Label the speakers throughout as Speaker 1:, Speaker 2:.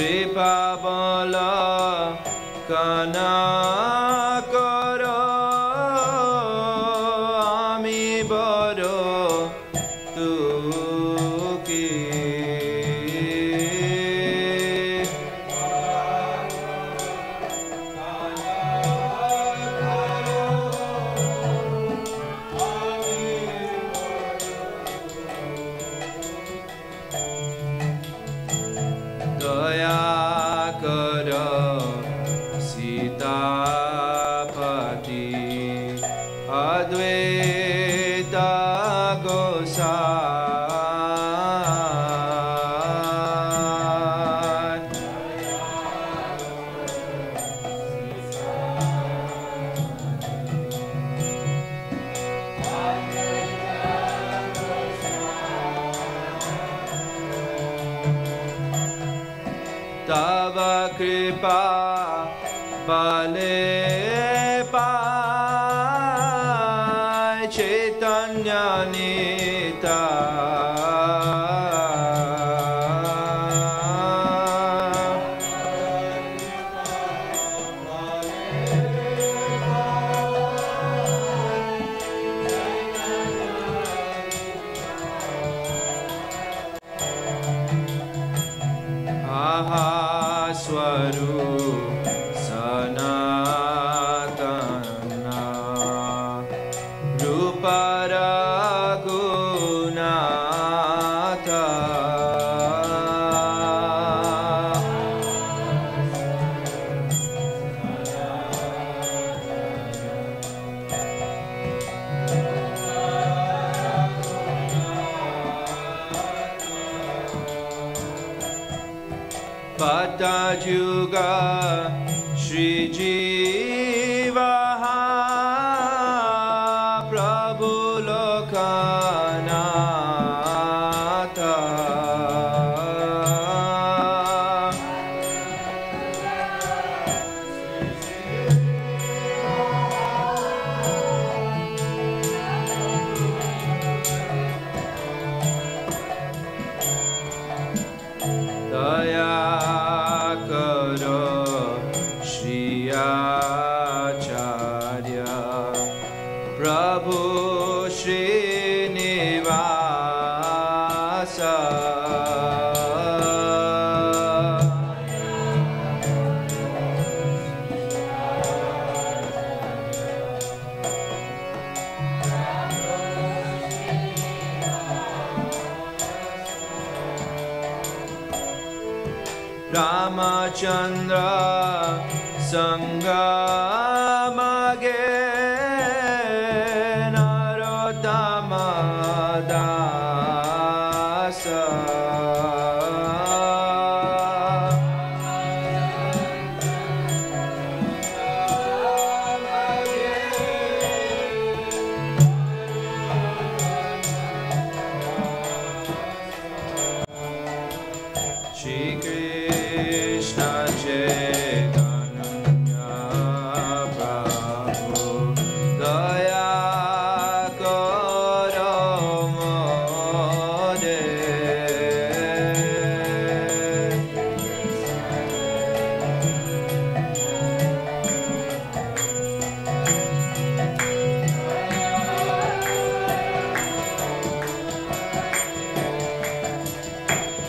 Speaker 1: कृपा बलकना करो आमी बड़ो दुखी दया करो सीतापति अद्वैत गोसाई तव कृपा बले पाय चैतन्य स्वरूप सनातना रूप रघुनाथ पतयुगा श्रीजीवा प्रभु लोकनाथ दया करो श्री आचार्य प्रभु श्रीनिवास रामचंद्र संगमगे नरोत्तम दास श्री कृष्ण चैतन्य प्रभु दया करो मोरे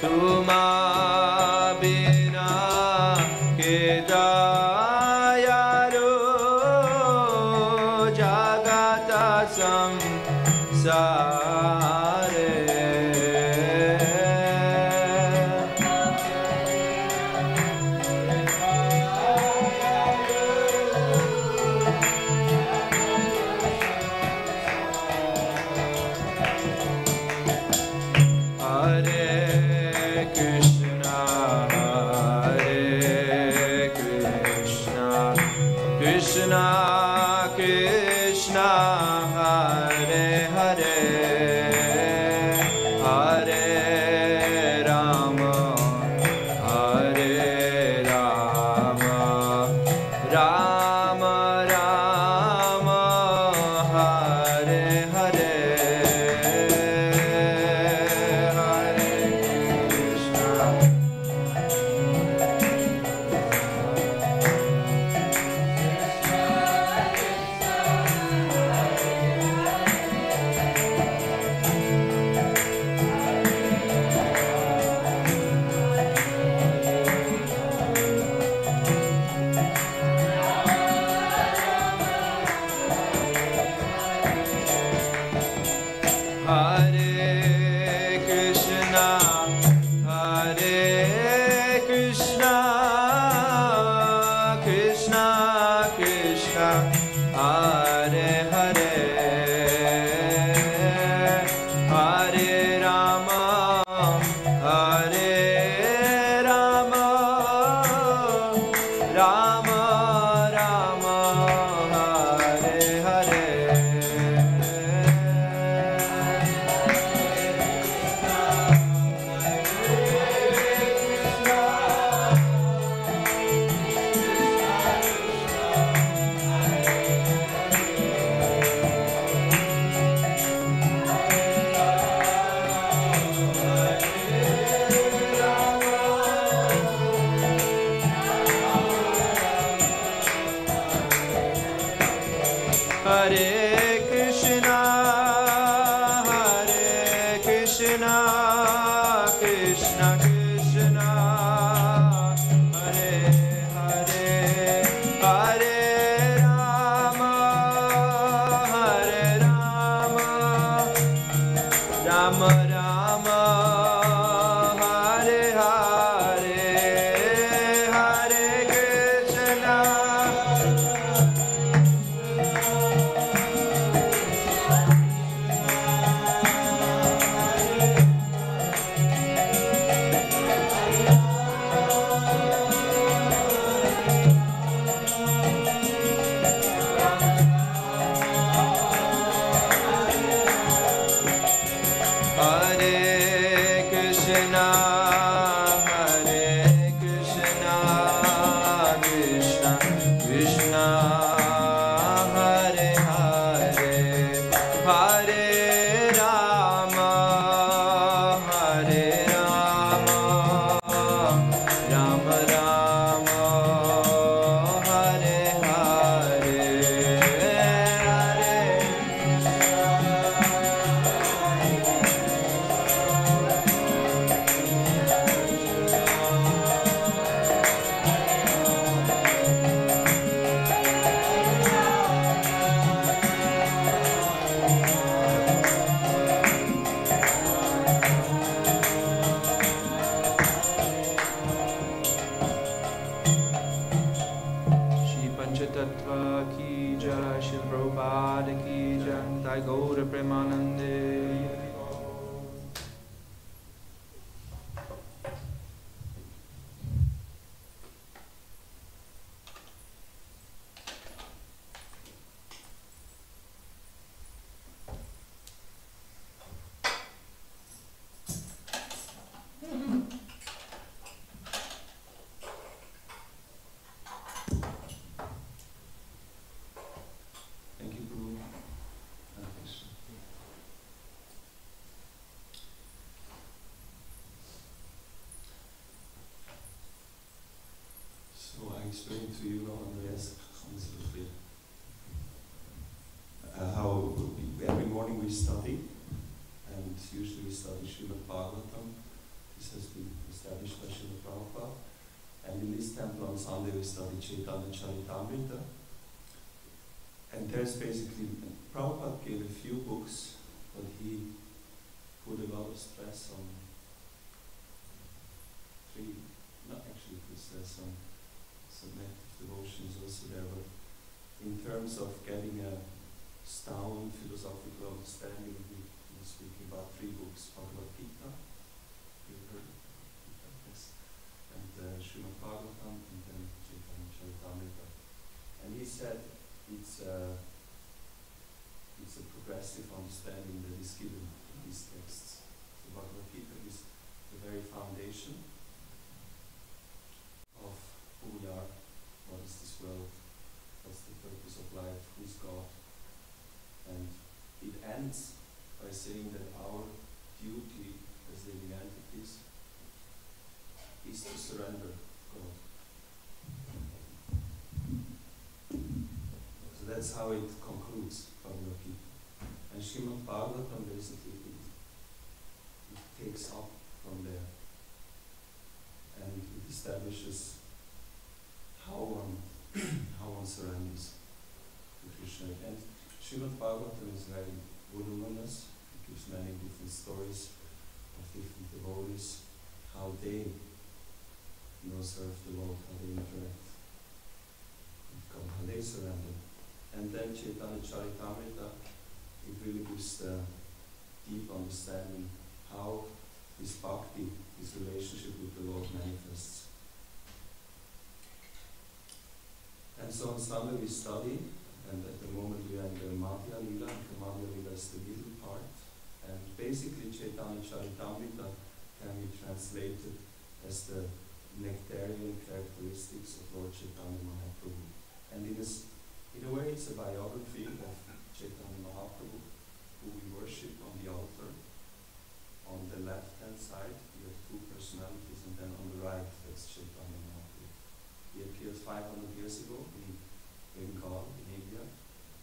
Speaker 1: तुमा बिना के दयालु जगत संसारे हरे Krishna Krishna Krishna Hare Hare Hare Hare, Hare Rama, Hare Rama, Rama Rama, Hare Hare. Hare Krishna, Krishna Krishna, Hare Hare, Hare Rama, Rama Rama, Hare Hare, Hare Krishna. Hare Krishna, Krishna Krishna, Hare Hare, Hare Rama, Rama Rama, Hare Hare, Hare Shri Panchatattva ki jai, Shri Prabhupada ki jai, Jai Gaura Premanande.
Speaker 2: Thank you, Guru. Hare Krishna. So I explained to you, Andreas, how every morning we study, and usually we study Srimad Bhagavatam. This has been established by Srila Prabhupada. And in this temple on Sunday we study Chaitanya Charitamrita. And there's basically, Prabhupada gave a few books, but he put a lot of stress on some active devotions also there, but in terms of getting a sound philosophical understanding, he was speaking about 3 books, Bhagavad Gita, you heard of Gita, yes, and Srimad Bhagavatam, and then Chaitanya Charitamrita. And he said it's a progressive understanding that is given in these texts. So Bhagavad Gita is the very foundation of who we are, what is this world, what's the purpose of life, who's God. And it ends by saying that our duty as living entities is to surrender God. So that's how it concludes Bhagavad Gita. And Srimad Bhagavatam basically it takes up from there, and it establishes how one surrenders to Krishna. And Srimad Bhagavatam is very voluminous. It gives many different stories of different devotees, how they serve the Lord, how they interact with God, how they surrender. And then Chaitanya Charitamrita, it really gives the deep understanding how this bhakti, this relationship with the Lord manifests. And so on Sunday we study, and at the moment we are in the Madhya Lila, and the Madhya Lila is the middle part. And basically Chaitanya Charitamrita can be translated as the nectarian characteristics of Lord Chaitanya Mahaprabhu. And in a way it's a biography of Chaitanya Mahaprabhu, who we worship on the altar. On the left-hand side we have two personalities, and then on the right that's Chaitanya Mahaprabhu. He appeared 500 years ago in Bengal, in India,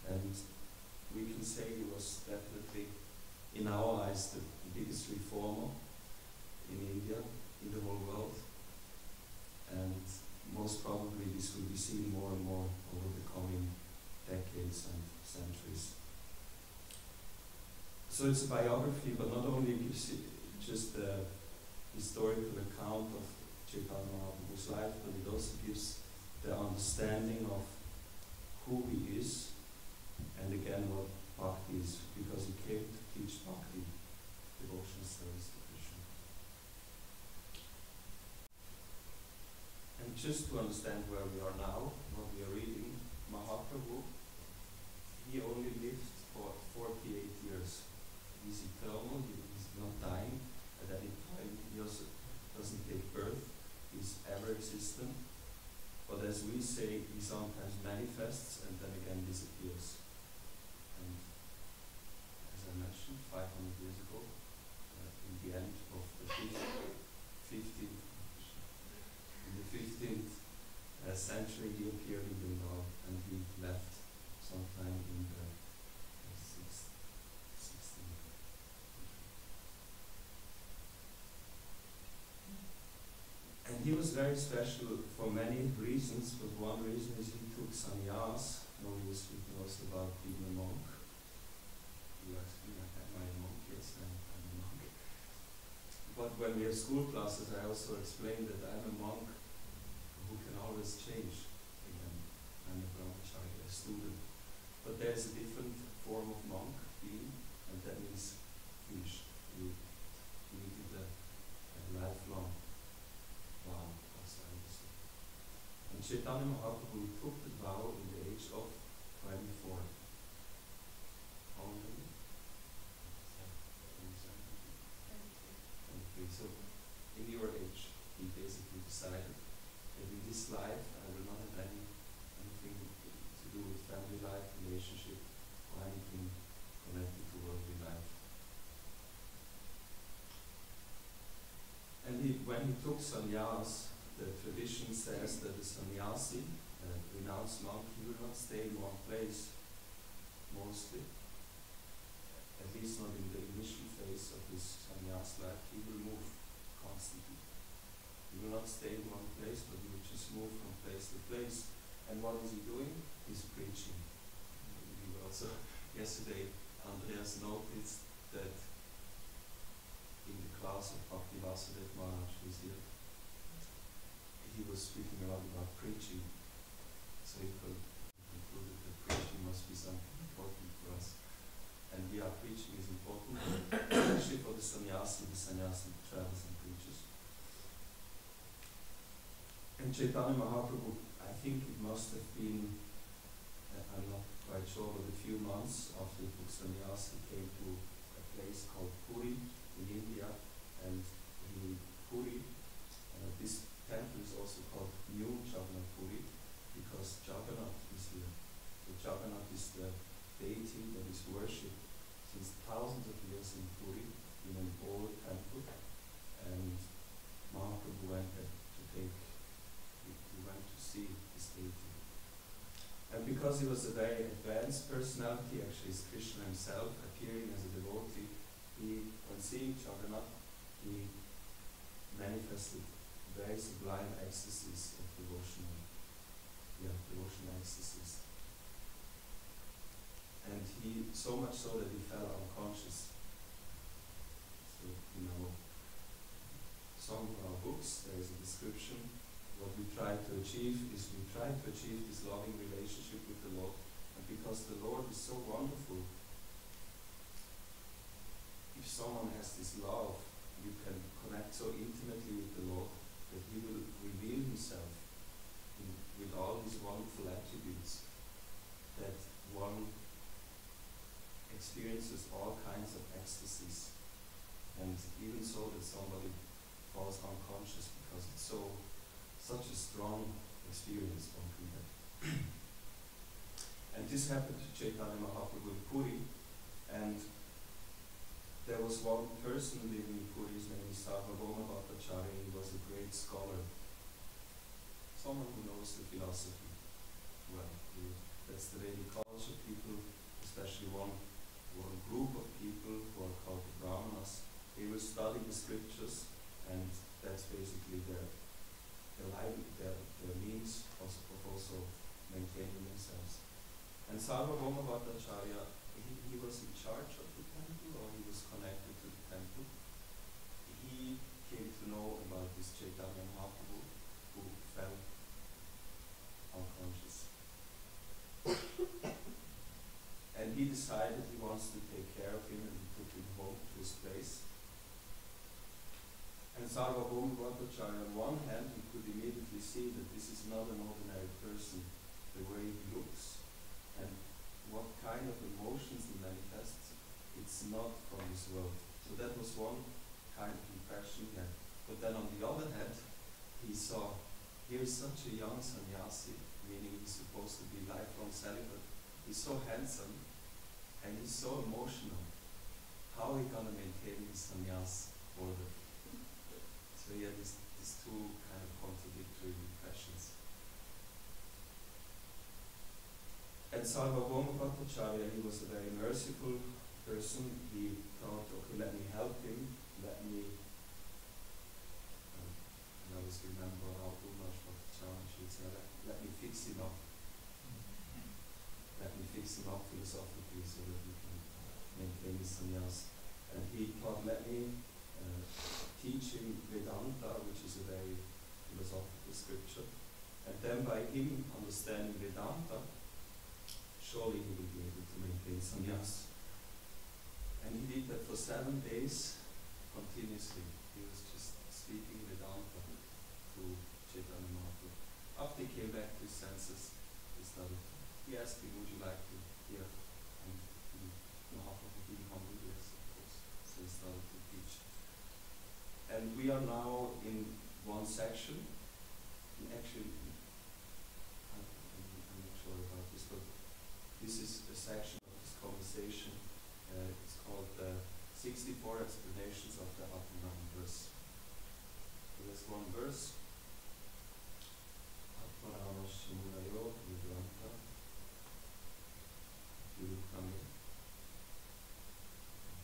Speaker 2: and we can say he was definitely, in our eyes, the biggest reformer in India, in the whole world. And most probably this will be seen more and more over the coming decades and centuries. So it's a biography, but not only gives it just a historical account of Chaitanya Mahaprabhu's life, but it also gives the understanding of who he is, and again what bhakti is, because he came to teach bhakti, devotional service to Krishna. And just to understand where we are now, what we are reading, Mahaprabhu, he only lived for 48 years. He's eternal, he's not dying at any time, he also doesn't take birth, he's ever existent. But as we say, he sometimes manifests and then again disappears. And as I mentioned, 500 years ago, in the end of the 15th century, he appeared in Bengal, and he left sometime in the 16th. And he was very special for many reasons, but one reason is he took sannyas. Now he was speaking also about being a monk. You asked me, am I a monk? Yes, I'm a monk. But when we have school classes, I also explain that I'm a monk who can always change. Again, I'm a brahmachari, a student. But there's a different form of monk being, and that means finished. You need a lifelong vow, as I understand. And Chaitanya Mahaprabhu took the vow in the age of 24. How many? 23. So, in your age, he basically decided that in this life I will not have anything to do with family life, relationship, or anything connected to worldly life. And when he took sannyas, the tradition says that the sannyasi, a renounced monk, he will not stay in one place, mostly. At least not in the initial phase of his sannyas life. He will move constantly. He will not stay in one place, but he will just move from place to place. And what is he doing? He's preaching. We also, yesterday, Andreas noticed that in the class of Bhakti Vasudev Maharaj, who's here, he was speaking a lot about preaching. So he concluded that preaching must be something important for us. And yeah, preaching is important, especially for the sannyasi travels and preaches. And Chaitanya Mahaprabhu, I think it must have been, I'm not quite sure, but a few months after he took sannyas, he came to a place called Puri in India, and in Puri, this temple is also called New Jagannath Puri, because Jagannath is here. So Jagannath is the deity that is worshipped since thousands of years in Puri, in an old temple, and Mahaprabhu went there he went to see this deity. And because he was a very advanced personality, actually it's Krishna himself appearing as a devotee, when seeing Jagannath, he manifested very sublime ecstasies of devotional ecstasies. And he, so much so that he fell unconscious. So, some of our books, there is a description. What we try to achieve is we try to achieve this loving relationship with the Lord. And because the Lord so wonderful. If someone has this love, you can connect so intimately with the Lord that He will reveal Himself with all His wonderful attributes, that one experiences all kinds of ecstasies, and even so that somebody falls unconscious because it's such a strong experience one can have. And this happened to Chaitanya Mahaprabhu in Puri, and there was one person living in Puri, his name is Sarvabhauma Bhattacharya. He was a great scholar, someone who knows the philosophy well. That's the way he calls the people, especially one group of people who are called the Brahmanas. They will study the scriptures, and that's basically their means of also maintaining themselves. And Sarvabhauma Bhattacharya, he was in charge of the temple, or he was connected to the temple. He came to know about this Chaitanya Mahaprabhu, who fell unconscious. And he decided he wants to take care of him, and he took him home to his place. And Sarvabhauma Bhattacharya, on one hand, he could immediately see that this is not an ordinary person, the way he looks, and what kind of emotions he manifests. It's not from this world. So that was one kind of impression he had. But then on the other hand, he saw, here is such a young sannyasi, meaning he's supposed to be lifelong celibate. He's so handsome, and he's so emotional. How are we going to maintain his sannyas order? So he had these two kind of contradictory impressions. And Sarvabhauma Bhattacharya, he was a very merciful person. He thought, okay, let me help him, let me, I always remember how Umash Bhattacharya should say, let me fix him up. Let me fix him up philosophically so that we can maintain his sannyas. And he thought, let me teach him Vedanta, which is a very philosophical scripture. And then by him understanding Vedanta, surely he will be able to maintain sannyas. And he did that for 7 days continuously. He was just speaking Vedanta to Chaitanya Mahaprabhu. After he came back to his senses, he asked him, would you like to hear? And Mahaprabhu being humble, yes, of course. So he started to teach. And we are now in one section. And actually, I'm not sure about this, but this is a section of this conversation. It's called 64 Explanations of the Atman verse. So there's one verse. Atmanamas Munayo Vigranta Yurukami.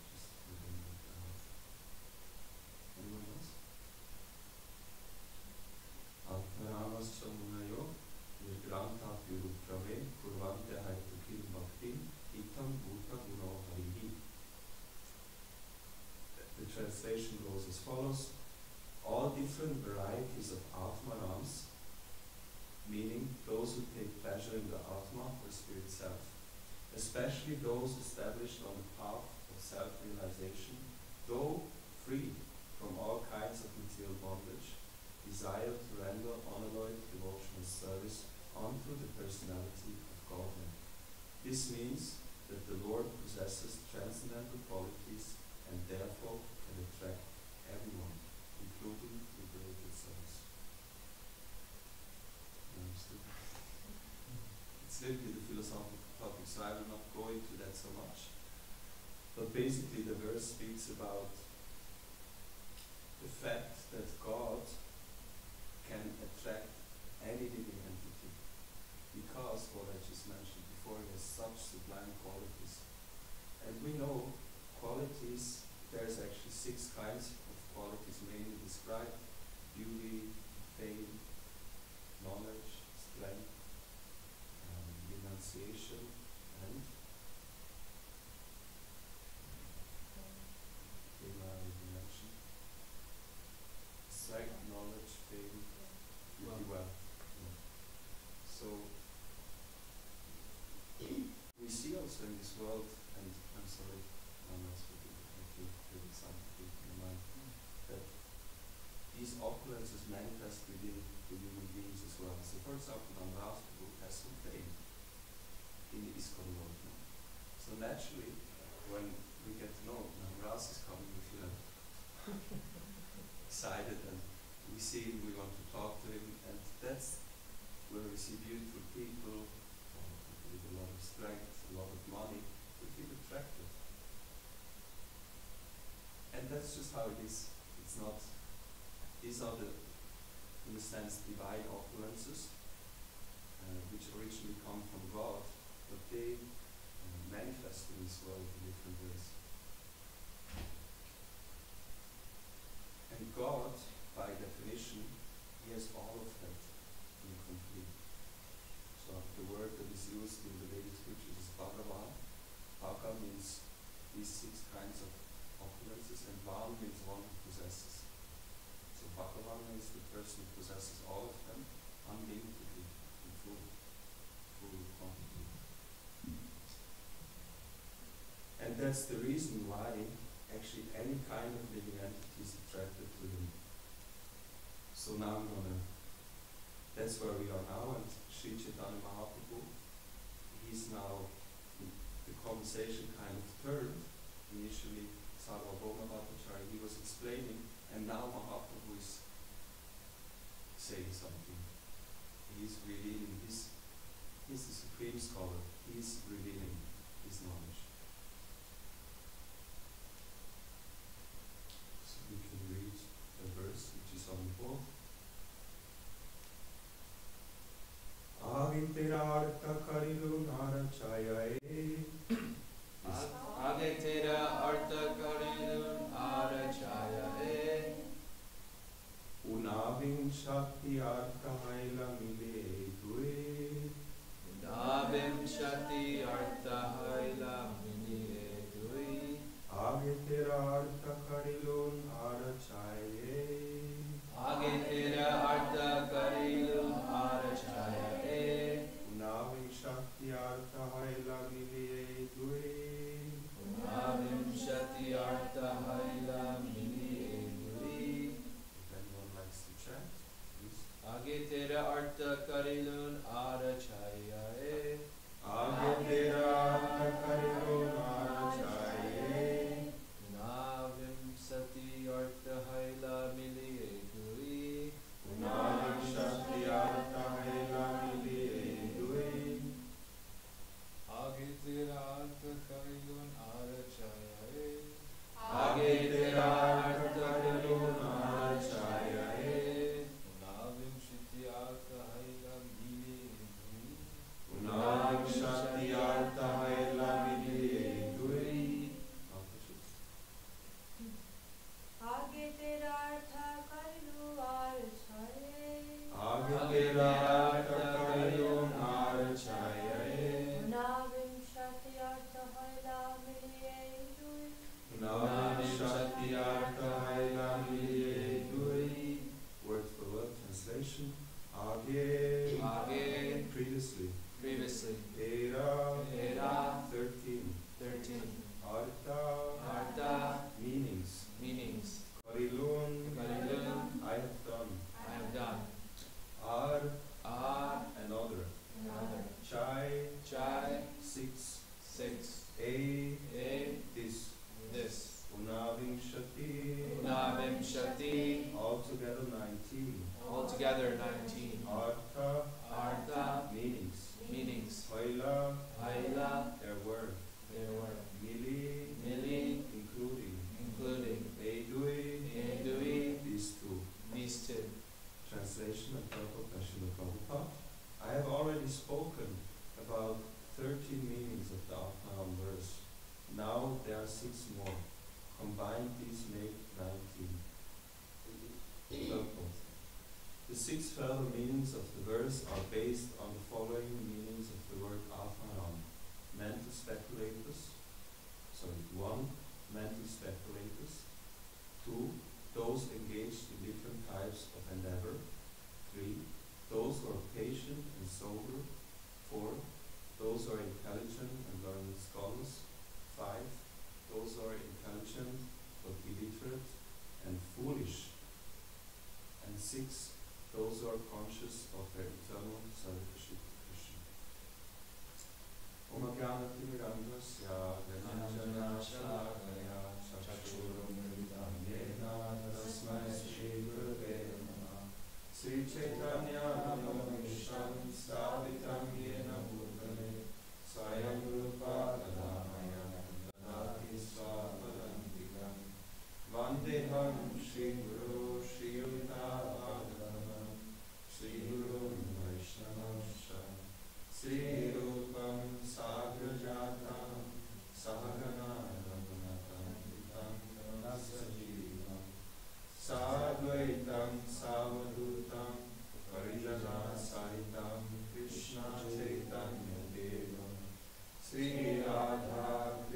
Speaker 2: Just remember that. Anyone else? Atmanamas Munayo Vigranta Yurukrame Kurvante Haitukim Bhakti Itam Bhuta Guno Harihi. The translation goes as follows: all different varieties of Atmanams, meaning those who take pleasure in the Atma or spirit self, especially those established on the path of self-realization, though free from all kinds of material bondage, desire to render unalloyed devotional service unto the personality of Godhead. This means that the Lord possesses transcendental qualities and therefore can attract everyone, including liberated souls. It's literally the philosophical topic, so I will not go into that so much. But basically the verse speaks about the fact that God can attract any living entity because what I just mentioned before, he has such sublime qualities. And we know qualities, there's actually 6 kinds of qualities mainly described: beauty, fame, knowledge, strength, renunciation, and mentioned. Strength, knowledge, fame, beauty, wealth. Yeah. So we see also in for example, Namras Prabhu has some fame in the ISKCON world. So naturally, when we get to know Namras is coming, we feel excited, and we see him, we want to talk to him, and that's where we see beautiful people with a lot of strength, a lot of money. We feel attracted. And that's just how it is. It's not, these are the, in a sense, divine opulences, which originally come from God, but they manifest in this world in different ways. And God, by definition, He has all of that in complete. So the word that is used in the Vedic scriptures is Bhagavan. Bhaga means these 6 kinds of opulences, and Van means one who possesses. So Bhagavan is the person who possesses all of them unlimitedly, in full quantity. And that's the reason why actually any kind of living entity is attracted to him. So now that's where we are now, and Sri Chaitanya Mahaprabhu, he's now, the conversation kind of turned. Initially, Sarvabhauma Bhattacharya, he was explaining, and now Mahaprabhu is saying something. He's revealing he's the supreme scholar, he's revealing his knowledge. So we can read a verse which is on the board. Agitera karilu narachayae.
Speaker 1: Agetera artha karilun arachayae.
Speaker 2: Unavim shakti artha haila mile due.
Speaker 1: Unavim shakti artha haila mile due.
Speaker 2: Agetera artha karilun arachayae.
Speaker 1: Agetera artha karilun arachayae.
Speaker 2: Unavim shakti artha haila mile due.
Speaker 1: Unavim shakti artha haila mile due.
Speaker 2: If anyone likes to chant, please.
Speaker 1: Agetera artha karilun arachayae.
Speaker 2: Agetera artha karilun arachayae.
Speaker 1: Unavim sati artha haila mile due.
Speaker 2: Unavim shakti artha haila mile due.
Speaker 1: Agetera artha karilun arachayae.
Speaker 2: Agetera artha karilun arachayae.
Speaker 1: Unavim shiti artha haila mile due.
Speaker 2: Unavim shakti artha haila mile due.
Speaker 3: Agetera artha karilun arachayae.
Speaker 2: Agetera artha karilun arachayae.
Speaker 3: Unavim shakti artha haila mile due.
Speaker 2: Unavim shakti artha haila mile due. Word for word translation. Age.
Speaker 1: Age.
Speaker 2: Previously.
Speaker 1: Previously.
Speaker 2: Era.
Speaker 1: Era.
Speaker 2: 13.
Speaker 1: 13.
Speaker 2: Artha.
Speaker 1: Artha.
Speaker 2: Meanings.
Speaker 1: Meanings.
Speaker 2: Karilun.
Speaker 1: Karilun.
Speaker 2: I have done.
Speaker 1: I have done.
Speaker 2: Ar.
Speaker 1: Ar.
Speaker 2: Another.
Speaker 1: Another.
Speaker 2: Chai.
Speaker 1: Chai.
Speaker 2: 6.
Speaker 1: 6.
Speaker 2: A.
Speaker 1: This.
Speaker 2: This. Unavim shati.
Speaker 1: Unavim shati.
Speaker 2: Altogether 19.
Speaker 1: Altogether 19.
Speaker 2: Artha.
Speaker 1: Artha.
Speaker 2: Meanings.
Speaker 1: Meanings.
Speaker 2: Haila.
Speaker 1: Haila.
Speaker 2: There were.
Speaker 1: There were.
Speaker 2: Mili.
Speaker 1: Mili.
Speaker 2: Including.
Speaker 1: Including.
Speaker 2: Eidui.
Speaker 1: Edui.
Speaker 2: These 2.
Speaker 1: These 2.
Speaker 2: Translation and purport by Srila Prabhupada. I have already spoken about 13 meanings of the Atman verse. Now there are 6 more. Combined these make 19. Purport. The 6 further meanings of the verse are based on the following meanings of the word Atman. Mental speculators. 1. Mental speculators. 2. Those engaged in different types of endeavor. 3. Those who are patient and sober. 4. Those who are intelligent and learned scholars. 5. Those who are intelligent but illiterate and foolish. And 6. Those who are conscious of their eternal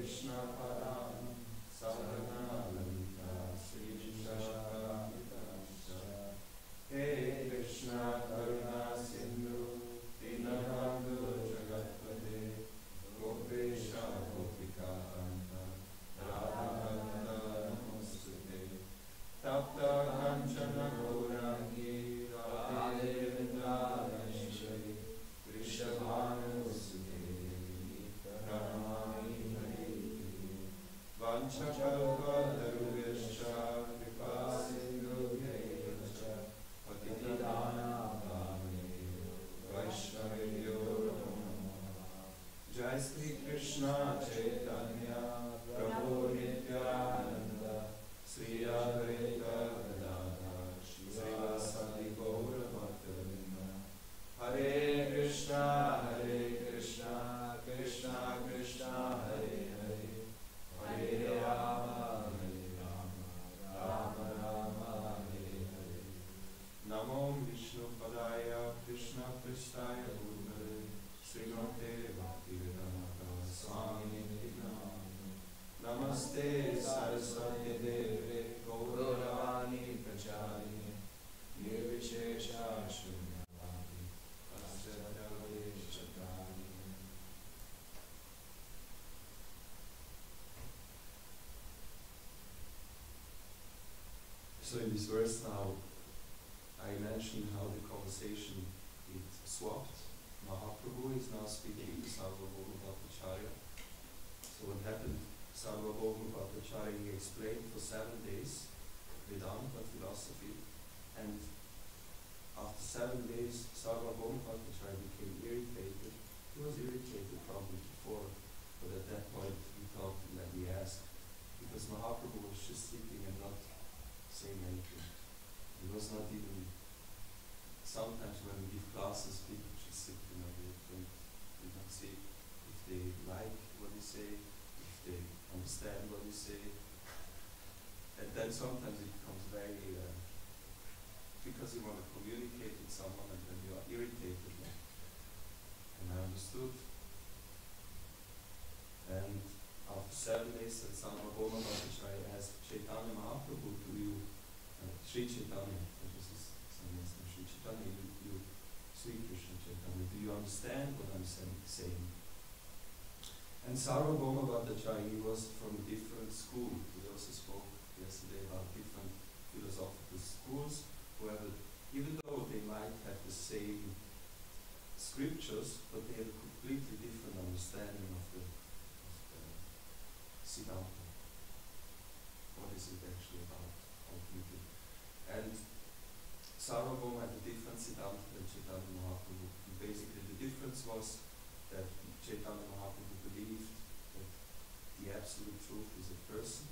Speaker 2: Krishna Param Sarananda Sri Shashamita He Krishna Karuna Sindhu Dinabandhu Jagatpade Gopesha Gopika Anta Radha Namostute Tapta Kanchana Gaurangi Radhe Vrindavaneshwari Vrishabhanu Sute Pranamami Hari Vanchakalpa Tarubhyascha Kripa Sindhubhyaivacha Patitana Pavanebhyo Vaishnavebhyo Namo Namaha Jai Sri Krishna Chaitanya Prabhu Nityananda Sri Advaita Gadadhar Srivasadi Gaura Bhaktivinoda Hare Krishna Krishna Krishna Hare Hare Hare Rama Rama Rama Hare Hare Namo Vishnu Padaya Krishna Pristaya Bhutale Srimate Bhaktivedanta Swami Nityananda Namaste Saraswati Deve Gauravani Pracharine Nirvishesha Shunyavadi Paschatave Chatarine. So in this verse now, I mentioned how the conversation it swapped. Mahaprabhu is now speaking to Sarvabhauma Bhattacharya. So what happened? Sarvabhauma Bhattacharya, he explained for 7 days Vedanta philosophy, and after 7 days Sarvabhauma Bhattacharya became irritated. He was irritated probably before, but at that point he thought, let me ask, because Mahaprabhu was just sitting and not saying anything. He was not even, sometimes when we give classes, people just sit, we don't see if they like what you say, if they understand what you say. And then sometimes it becomes very, because you want to communicate with someone and then you are irritated. And I understood. And after 7 days, that Sarvabhauma Bhattacharya asked Chaitanya Mahaprabhu, do you, Sri Chaitanya, that was his name, Sri Chaitanya, you Sri Krishna Chaitanya, do you understand what I'm saying? And Sarvabhauma Bhattacharya, he was from a different school. We also spoke yesterday about different philosophical schools, where even though they might have the same scriptures, but they have a completely different understanding of the Siddhanta. What is it actually about, ultimately? And Sarvabhauma had a different Siddhanta than Chaitanya Mahaprabhu. And basically the difference was that Chaitanya Mahaprabhu believed that the absolute truth is a person,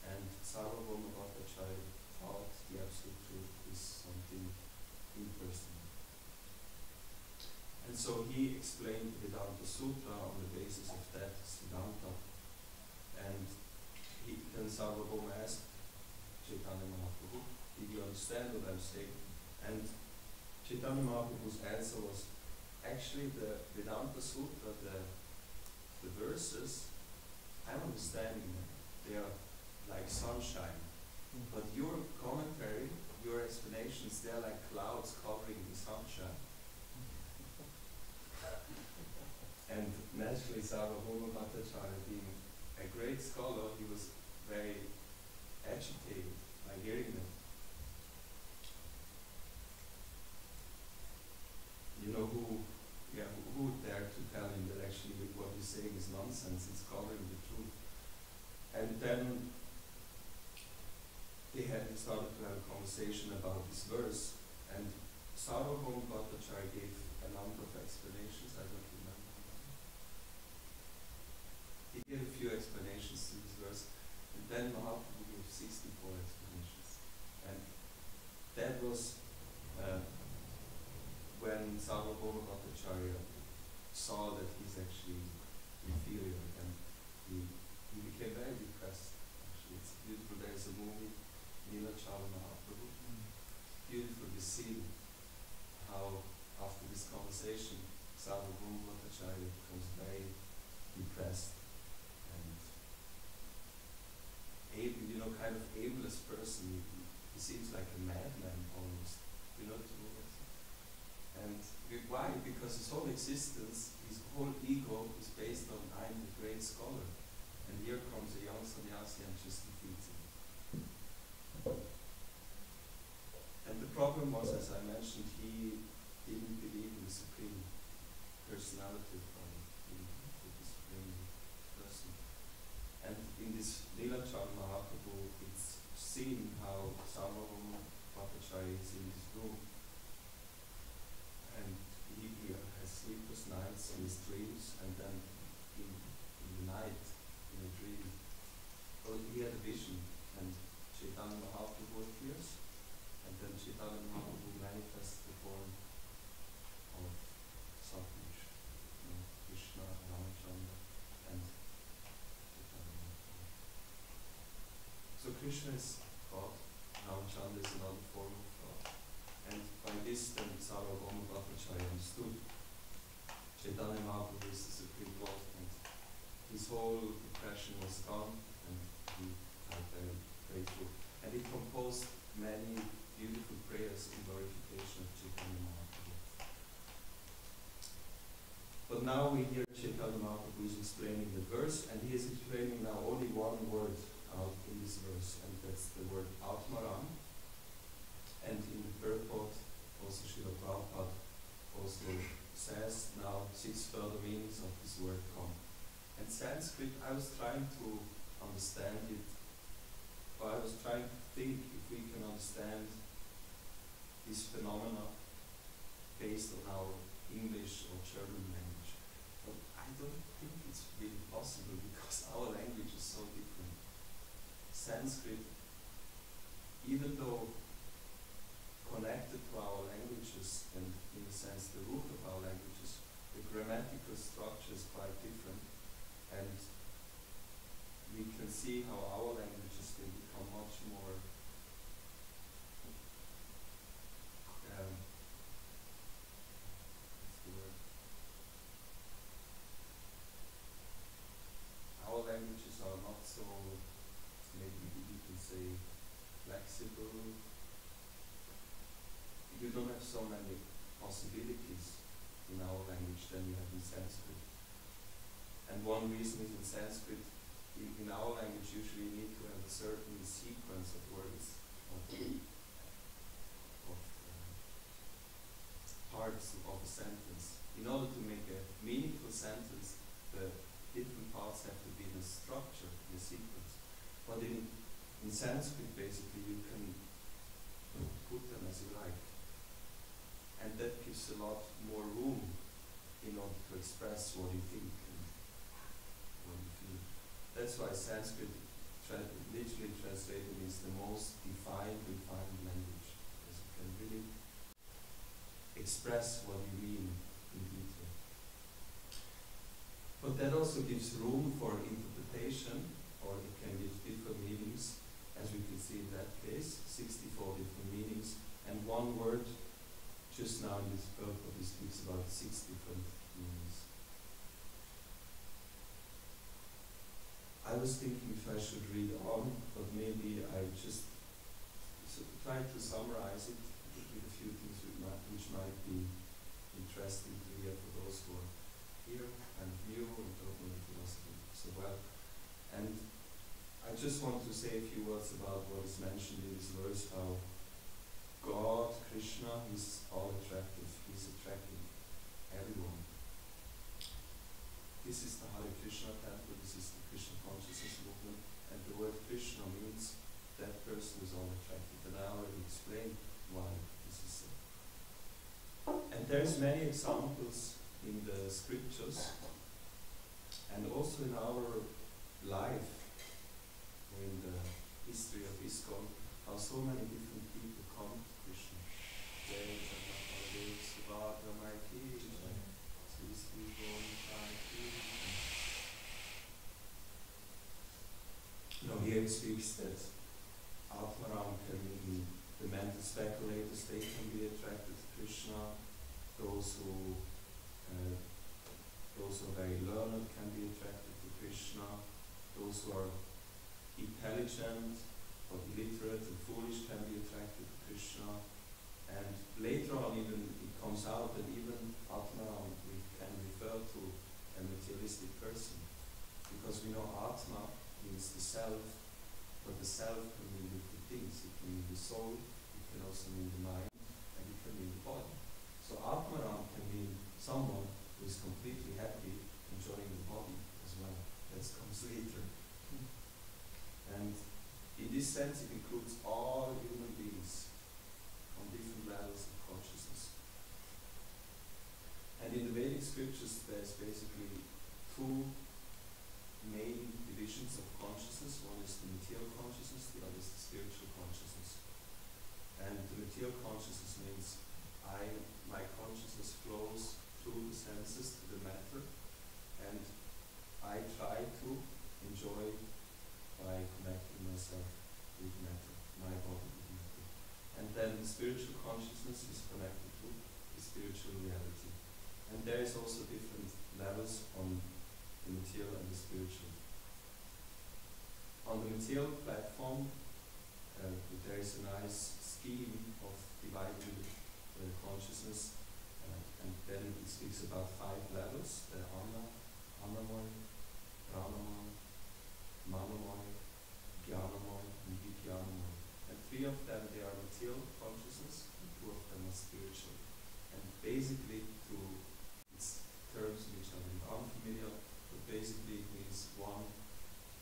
Speaker 2: and Sarvabhauma Bhattacharya thought the absolute truth is something impersonal. And so he explained the Vedanta Sutra on the basis of that Siddhanta. And then Sarvabhauma asked Chaitanya Mahaprabhu, did you understand what I'm saying? And Chaitanya Mahaprabhu's answer was, actually the Vedanta Sutra, the verses, I'm understanding them. They are like sunshine. But your commentary, your explanations, they're like clouds covering the sunshine. And naturally, Sarvabhauma Bhattacharya, being a great scholar, he was very agitated by hearing them. You know, who would dare to tell him that actually what he's saying is nonsense, it's covering the truth? And then they started to have a conversation about this verse, and Sarvabhauma Bhattacharya gave a number of explanations, I don't remember. He gave a few explanations to this verse, and then Mahaprabhu gave 64 explanations. And that was when Sarvabhauma Bhattacharya saw that he's actually inferior, and he became very depressed. Actually, it's beautiful. There's a movie, Nilachala Mahaprabhu. Beautiful to see how after this conversation, Sarvabhauma Bhattacharya becomes very depressed. existence, his whole ego is based on I'm the great scholar. And here comes a young sannyasi and just defeats him. And the problem was, as I mentioned, he didn't believe in the supreme personality of God, the supreme person. And in this Nilachal Mahaprabhu, it's seen how Sarvabhauma Bhattacharya is in this room. And he has sleepless nights in his dreams, and then in the night, in a dream, well, he had a vision, and Chaitanya Mahaprabhu appears, and then Chaitanya Mahaprabhu manifests the form of Satpurush, Krishna, Ramachandra, and Chaitanya Mahaprabhu. So Krishna is God, Ramachandra is another form of God. And by this then Sarvabhauma Bhattacharya understood Chaitanya Mahaprabhu is the supreme Lord, and his whole depression was gone, and he felt very grateful. And he composed many beautiful prayers in glorification of Chaitanya Mahaprabhu. But now we hear Chaitanya Mahaprabhu is explaining the verse, and he is explaining now only one word out in this verse, and that's the word Atmaram. And in the purport, also Srila Prabhupada also says now 6 further meanings of this word come. And Sanskrit, I was trying to understand it, or I was trying to think if we can understand this phenomena based on our English or German language. But I don't think it's really possible because our language is so different. Sanskrit, even though connected to our languages and in a sense the root of our languages, the grammatical structure is quite different, and we can see how our languages will become much more what's the word? Our languages are not so, maybe you can say, flexible. You don't have so many possibilities in our language than you have in Sanskrit. And one reason is in Sanskrit, in our language usually you need to have a certain sequence of words, of parts of a sentence. In order to make a meaningful sentence, the different parts have to be in a structure, in a sequence. But in Sanskrit, basically, you can put them as you like. And that gives a lot more room in order to express what you think and what you feel. That's why Sanskrit, literally translated, is the most refined language. Because you can really express what you mean in detail. But that also gives room for interpretation, or it can give different meanings, as we can see in that case, 64 different meanings, and one word just now in this purport, it speaks about 6 different meanings. I was thinking if I should read on, but maybe I just try to summarize it with a few things which might be interesting to hear for those who are here and new and don't know the philosophy so well. And I just want to say a few words about what is mentioned in this verse, how God, Krishna, is all attractive. He's attracting everyone. This is the Hare Krishna temple, this is the Krishna consciousness movement, and the word Krishna means that person is all attractive. And I already explained why this is so. And there's many examples in the scriptures, and also in our life, or in the history of ISKCON, how so many different people come to Krishna. Here it speaks that Atmaram can mean the mental speculators, they can be attracted to Krishna. Those who are very learned can be attracted to Krishna. Those who are intelligent or illiterate and foolish can be attracted to Krishna. And later on even it comes out that even Atmaram with refer to a materialistic person, because we know Atma means the self, but the self can mean different things. It can mean the soul, it can also mean the mind, and it can mean the body. So Atmaram can mean someone who is completely happy enjoying the body as well. That comes later. And in this sense it includes all human beings on different levels of consciousness. And in the Vedic scriptures there's basically two main divisions of consciousness. One is the material consciousness, the other is the spiritual consciousness. And the material consciousness means my consciousness flows through the senses to the matter, and I try to enjoy by connecting myself with matter, my body with matter. And then the spiritual consciousness is connected to the spiritual reality. And there is also different levels on the material and the spiritual. On the material platform, there is a nice scheme of dividing the consciousness, and then it speaks about 5 levels: the Annamoy, Pranamoy, Manomoy, Jnanamoy, and Vijnanamoy. And 3 of them, they are material consciousness, and 2 of them are spiritual. And basically, it's terms which are very unfamiliar, but basically it means 1,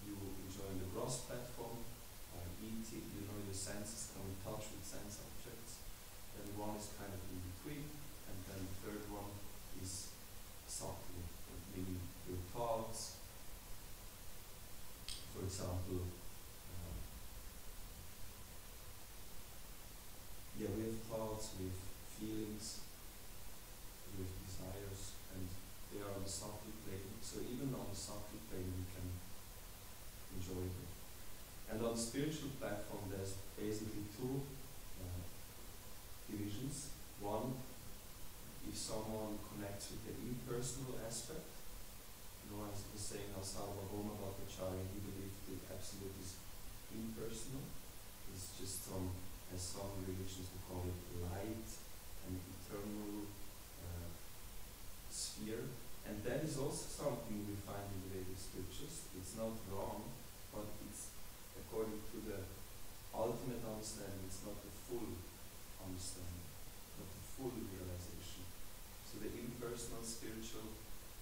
Speaker 2: you enjoy the gross platform, eating, your senses come in touch with sense objects. Then 1 is kind of in between, and then the 3rd one is subtle, meaning your thoughts. For example, we have thoughts, we have feelings, we have desires, and they are on the subtle plane. So even on the subtle plane we can enjoy them. And on the spiritual platform there's basically 2 divisions. 1, if someone connects with the impersonal aspect, as I was saying, Asarvabhoma Bhattacharya, he believed the absolute is impersonal. It's just as some religions will call it, light, an eternal sphere. And that is also something we find in the Vedic scriptures. It's not wrong, but it's according to the ultimate understanding, it's not the full understanding, not the full realization. So the impersonal spiritual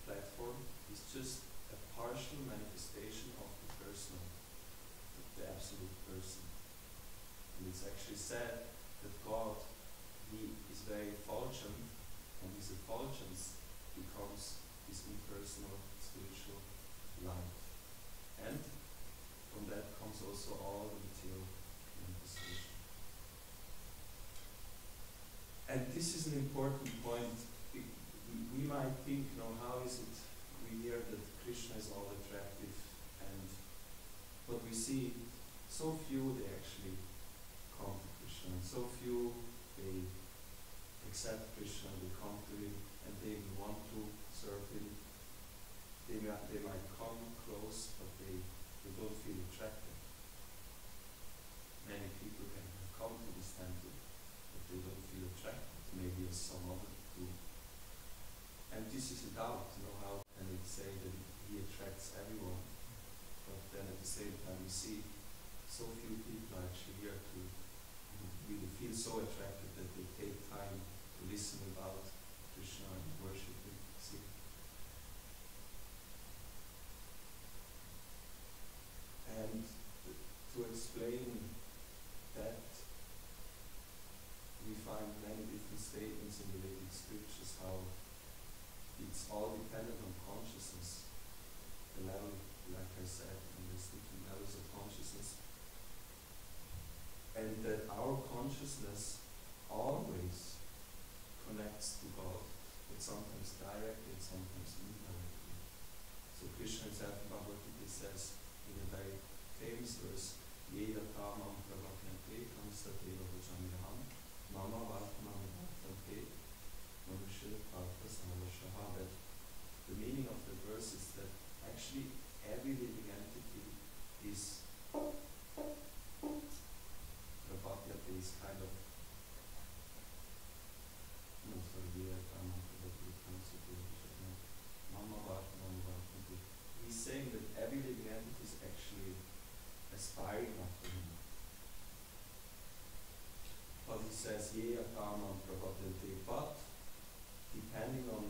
Speaker 2: platform is just a partial manifestation of the personal, the absolute person. And it's actually said that God, he is very effulgent, and his effulgence becomes his impersonal spiritual life. And from that comes also all the material manifestation. And this is an important point. We might think, how is it we hear that Krishna is all attractive, but we see so few they actually come to Krishna, and so few they accept Krishna, they come to him, and they want to serve him. They might come close, but they don't feel attracted. Many people can come to this temple, but they don't feel attracted, maybe as some other do. And this is a doubt, how can it say that he attracts everyone, but then at the same time we see so few people are actually here to really feel so attracted that they take time to listen about Krishna and worship him. See? And to explain that, we find many different statements in the Vedic scriptures how it's all dependent on consciousness. The level, like I said, and there's different levels of consciousness. And that our consciousness always connects to God, but sometimes directly and sometimes indirectly. So Krishna himself in Bhagavad Gita says in a very famous verse, Yeda tamam pravaknate kamstateva vajamyaham mama vatmam vatante manusha parta samavashaha. That the meaning of the verse is that actually every living entity is Prabhatyate is kind of says, Ye Karma Prabhavante, but depending on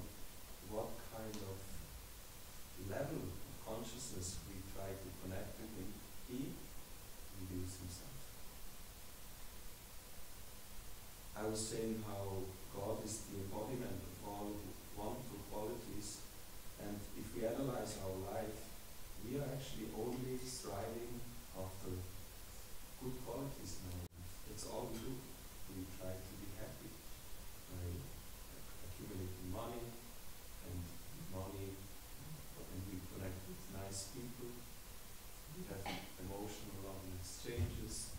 Speaker 2: what kind of level of consciousness we try to connect with him, he reveals himself. I was saying how God is the embodiment of all wonderful qualities, and if we analyze our life, we are actually only striving after good qualities in our life. That's all we do. We try to be happy by accumulating money, and we connect with nice people. We have emotional loving exchanges.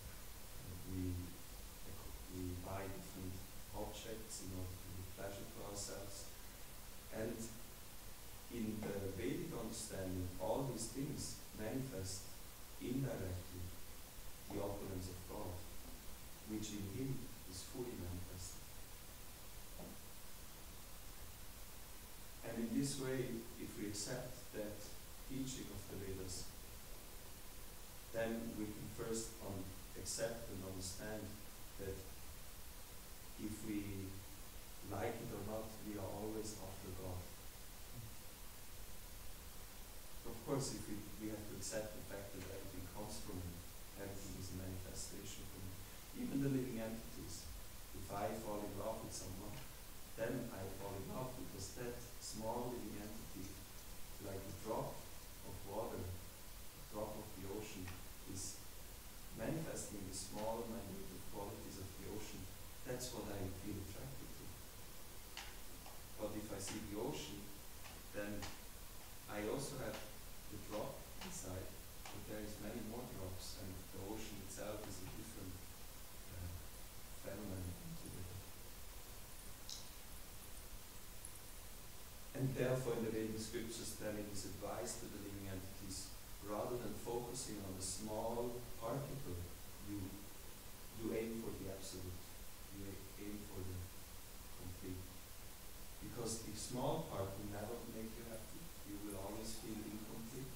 Speaker 2: We buy different objects in order to give pleasure to ourselves. And in the Vedic understanding, all these things manifest indirectly the opulence of God, which in him is fully manifested. And in this way, if we accept that teaching of the Vedas, then we can first accept and understand that if we like it or not, we are always after God. Of course, if we have to accept the fact that everything comes from him, everything is a manifestation from him. Even the living entities. If I fall in love with someone, then I fall in love because that small living entity, like a drop of water, a drop of the ocean, is manifesting the small, minute qualities of the ocean. That's what I feel attracted to. But if I see the ocean, then I also have the drop inside, but there is many more drops, and the ocean itself is a different phenomenon altogether. And therefore, in the Vedic scriptures, then it is advised to the living entities, rather than focusing on the small particle, you aim for the absolute. You aim for the complete. Because the small part will never make you happy. You will always feel incomplete.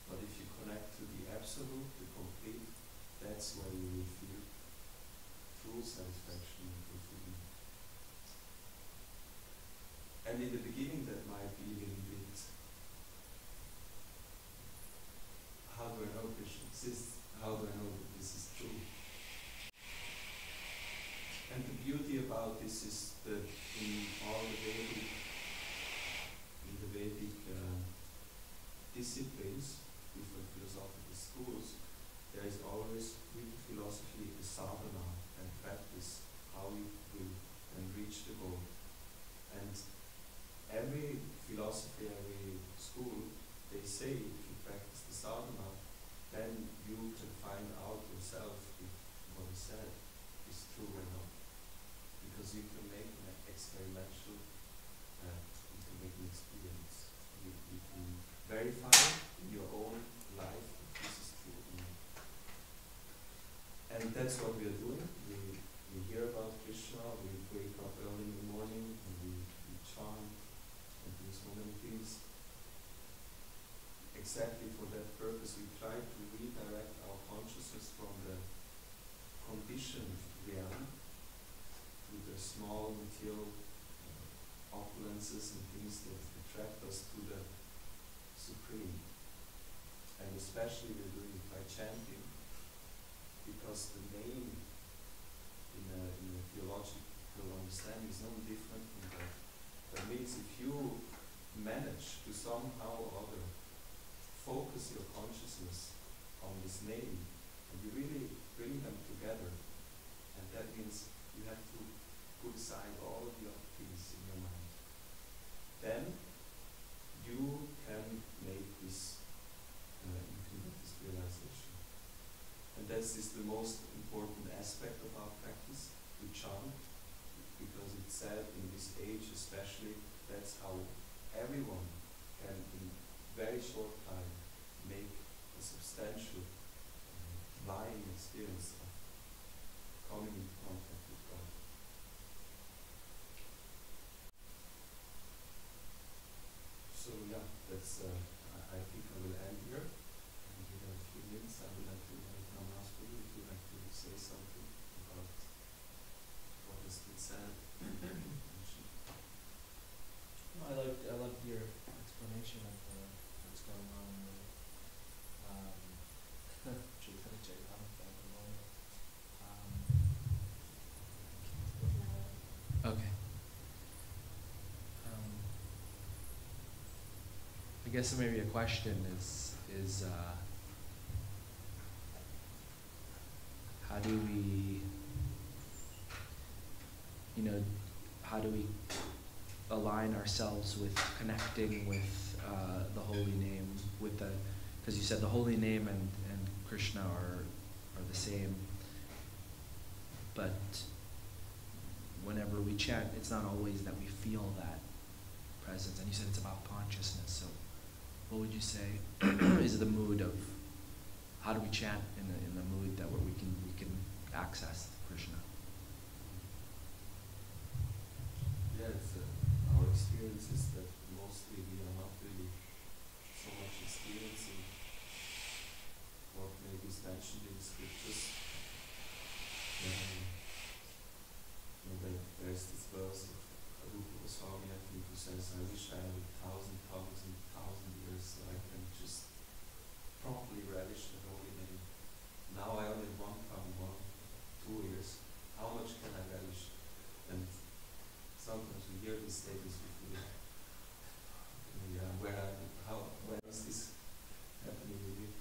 Speaker 2: But if you connect to the absolute, the complete, that's where you will feel true satisfaction and fulfillment. And in the beginning, that might be a little bit, how do I know Krishna exists? How do I know that this is true? And the beauty about this is that in all the Vedic disciplines, different philosophical schools, there is always with philosophy a sadhana and practice, how you will and reach the goal. And every philosophy, every school, they say if you practice the sadhana, then you can find out yourself if what is said is true or not. Because you can make an experimental, you can make an experience. You can verify in your own life if this is true or not. And that's what we are doing. We hear about Krishna, we wake up early in the morning, and we chant and do so many things. Exactly for that purpose, we try to redirect our consciousness from the conditioned realm to the small material opulences and things that attract us to the Supreme. And especially we're doing it by chanting, because the name in a theological understanding is no different from that. That means if you manage to somehow or other focus your consciousness on this name, and you really bring them together, and that means you have to put aside all the other things in your mind, then you can make this this realization. And that is the most important aspect of our practice, to chant, because it's said in this age especially, that's how everyone can in very short time make a substantial lying experience of coming into contact with God. So yeah, that's I think I will end here. And we have a few minutes. I would like to invite Namas, if you would like to say something about
Speaker 4: guess maybe a question is how do we, how do we align ourselves with connecting with the holy name, with the, because you said the holy name and Krishna are the same, but whenever we chant, it's not always that we feel that presence. And you said it's about consciousness. So, what would you say is the mood of how do we chant in the mood that where we can access Krishna?
Speaker 2: Yeah, our experience is that mostly we are not really so much experiencing what maybe is mentioned in scriptures. There's this verse of Rupa Goswami, I think, who says, I wish I had 1,000 tongues and 1,000 ears so I can just properly relish the holy name. Now I only have 1 tongue, 2 ears. How much can I relish? And sometimes we hear these statements, we feel, yeah, when is this happening with me?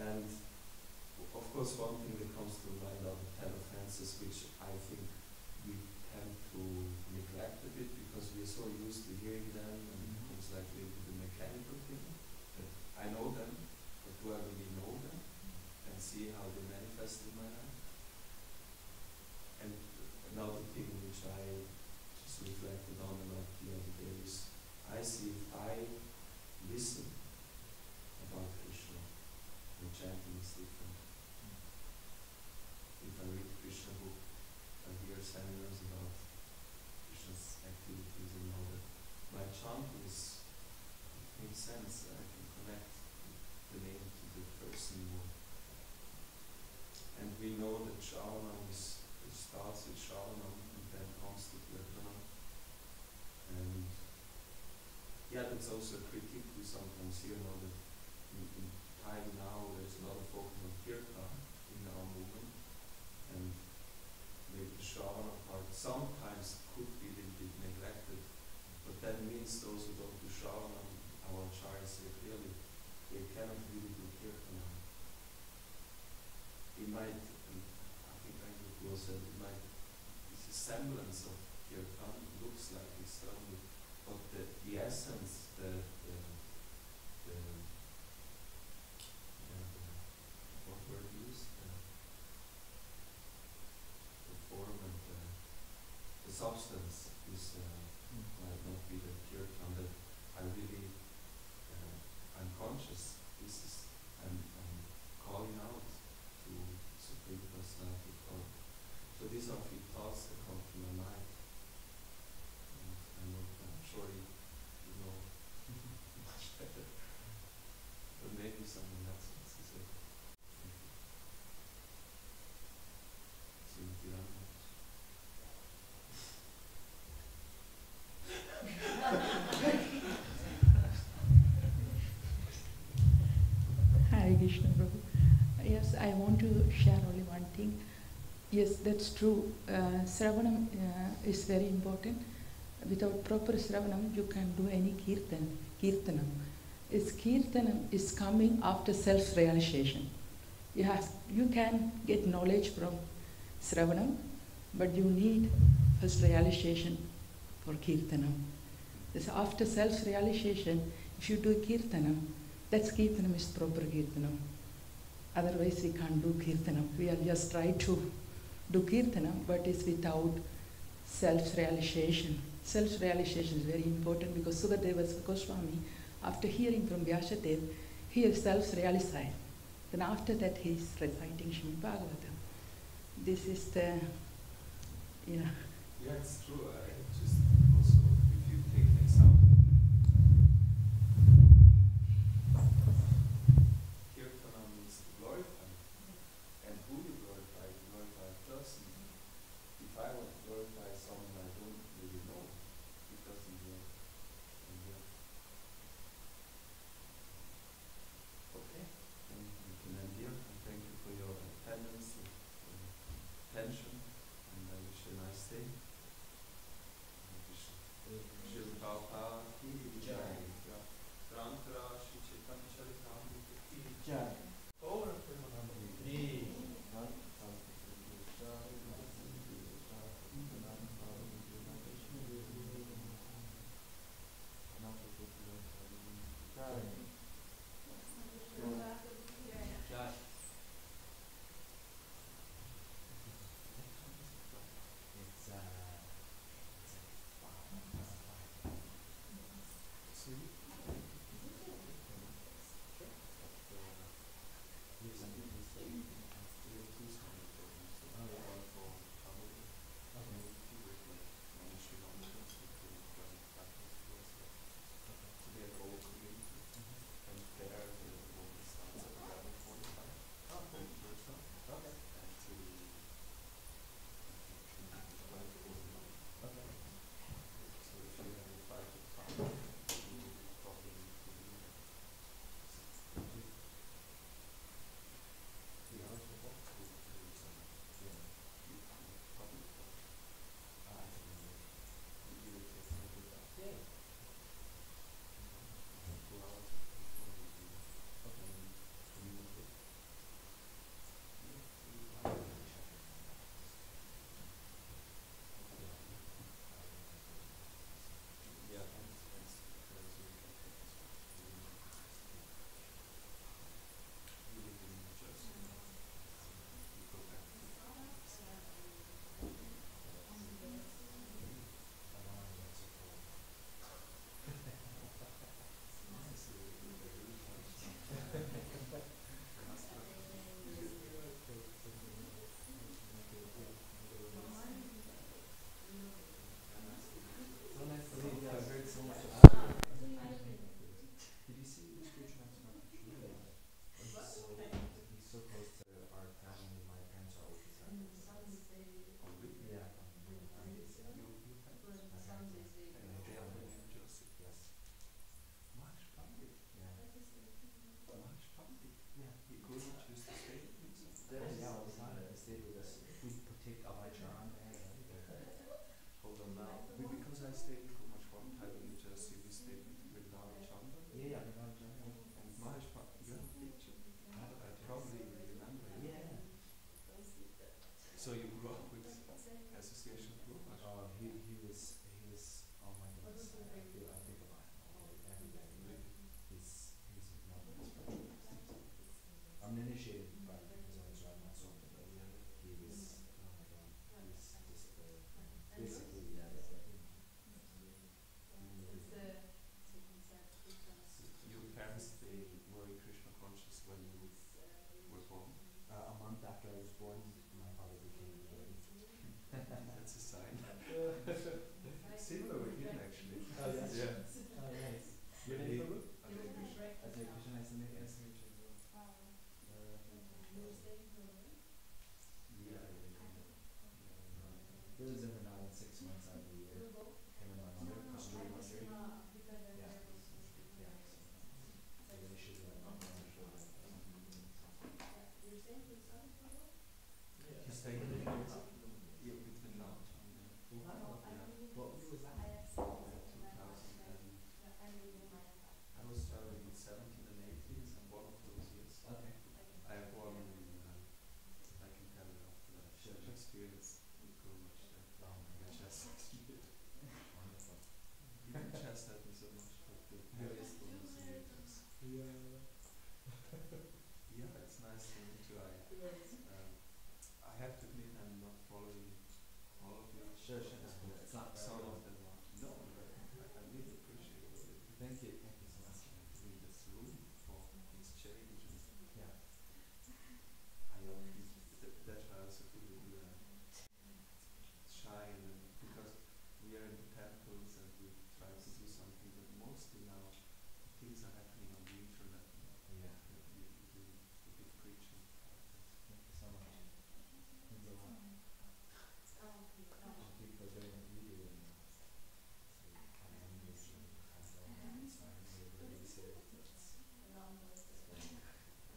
Speaker 2: And of course, one thing that comes to mind are the 10 offenses, which I think we tend to neglect a bit because we are so used to hearing them, and it becomes like a little bit mechanical thing. That I know them, but do I really know them and see how they manifest in my life? And another thing which I just reflected on a lot the other day is, I see if I listen about Krishna, the chanting is different. If I read Krishna book, I hear seminars about Krishna's activities and all that, my chanting makes sense. I can connect the name to the person more. And we know that Shravanam starts with Shravanam and then comes to Kirtanam. And yeah, that's also a critique we sometimes hear now, that in time now there's a lot of focus on Kirtan in our movement. And maybe the Shravana part sometimes could be a little bit neglected, but that means those who don't do Shravana, our acharyas say clearly, they cannot really do Kirtana. It might, and I think Andrew said, it might, it's a semblance of Kirtan, it looks like externally, but the essence, what word used? The form and the substance is might not be the kirtan that I really I'm conscious. I'm calling out to Supreme Personality of God. So these are few thoughts that come to my mind. I'm sure you know much better, but maybe someone else wants to say.
Speaker 5: Hare Krishna Prabhu. Yes, I want to share only one thing. Yes, that's true. Sravanam is very important. Without proper Sravanam, you can do any Kirtanam. Kirtanam is coming after self-realization. You can get knowledge from Sravanam, but you need first realization for Kirtanam. This after self-realization, if you do Kirtanam, that's Kirtanam is proper Kirtanam. Otherwise we can't do Kirtanam. We are just try to do Kirtanam, but it's without self-realization. Self-realization is very important because Sukadeva Goswami, after hearing from Vyasadev, he is self-realized. Then after that he is reciting Srimad Bhagavatam. This is the,
Speaker 2: Yeah, it's true. I just also, if you take an example, Kirtanam means to glorify. And who you glorify a person. If I want to glorify someone I don't really know, it doesn't work. Okay, then we can end here. And thank you for your attendance and attention, and I wish you a nice day. I stayed for much one time in New Jersey. We stayed with Dara Chandra.
Speaker 4: Yeah,
Speaker 2: And Mahesh, you have a picture. I probably remember it.
Speaker 4: yeah.
Speaker 2: So you grew up with Association of Rupa?
Speaker 4: Oh, he was, oh my goodness, I think about him every day. He's one of the specialists. I'm initiated by his own job, not something, but he was, oh my god, he's just basically,
Speaker 2: Your parents, they were Krishna conscious when you were born?
Speaker 4: a month after I was born, my father became devotee.
Speaker 2: That's a sign. Similar with him actually.
Speaker 4: Oh, yes?
Speaker 2: Yeah.
Speaker 4: Oh, nice. Your name, Prabhu? Ajay Krishna, nice to meet you.
Speaker 2: Yeah.
Speaker 4: He lives in Manila 6 months out of the year. Him and my mother come to the country. Yeah. Yeah. So they should like
Speaker 2: He's staying with the Dara Chandra.
Speaker 4: Wow. What year was that?
Speaker 2: 2000. I was traveling in 17 and 18, and one of those years.
Speaker 4: Okay.
Speaker 2: I have one, I can tell you after that.
Speaker 4: Sure.
Speaker 2: Experience with so much that.
Speaker 4: Oh my
Speaker 2: The
Speaker 4: gosh.
Speaker 2: chest.
Speaker 4: Wonderful.
Speaker 2: You didn't chest at me so much, but the heaviest one was in meters.
Speaker 4: Yeah.
Speaker 2: Yeah, it's nice to try. I have to admit I'm not following all of you.
Speaker 4: Sure. It's not
Speaker 2: Some
Speaker 4: bad.
Speaker 2: of them are. No, I really appreciate it.
Speaker 4: Thank you so much.
Speaker 2: Giving this room for exchange. And
Speaker 4: Yeah.
Speaker 2: I often, that's why I also feel shy, and because we are in the temples and we try to do something, but mostly now things are happening on the internet.
Speaker 4: Yeah.
Speaker 2: You do a bit preaching.
Speaker 4: Thank you so much. Means a lot. Thank you for doing what you do and so kind of engage and inspiring everybody to say it's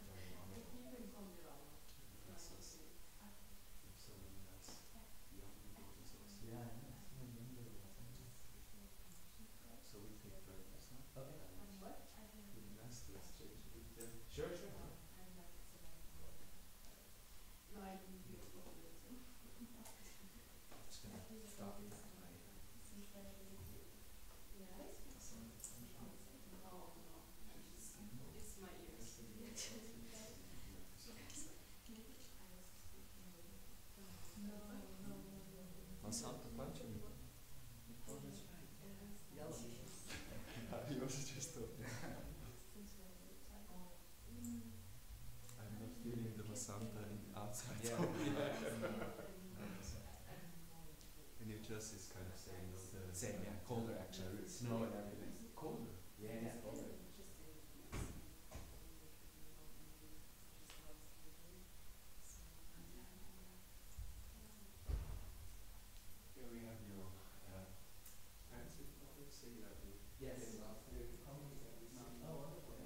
Speaker 4: very wonderful.
Speaker 2: That's us. There's so many nice young people also.
Speaker 4: Yeah, I know.
Speaker 2: So we take breakfast now.
Speaker 4: Okay.
Speaker 2: It'd be nice to exchange a bit there.
Speaker 4: Sure. Just gonna stop you.
Speaker 2: Masanta Panchami.
Speaker 4: Oh, that's right. Yellow.
Speaker 2: You also just thought. I'm not feeling the Masanta outside.
Speaker 4: Yeah.
Speaker 2: In New Jersey is kind of saying the
Speaker 4: Same, yeah. Colder actually. Snow and everything.
Speaker 2: colder.
Speaker 4: Yeah, colder.
Speaker 2: Here we have your fancy products. Say that you
Speaker 4: Yes.
Speaker 2: Oh, wonderful.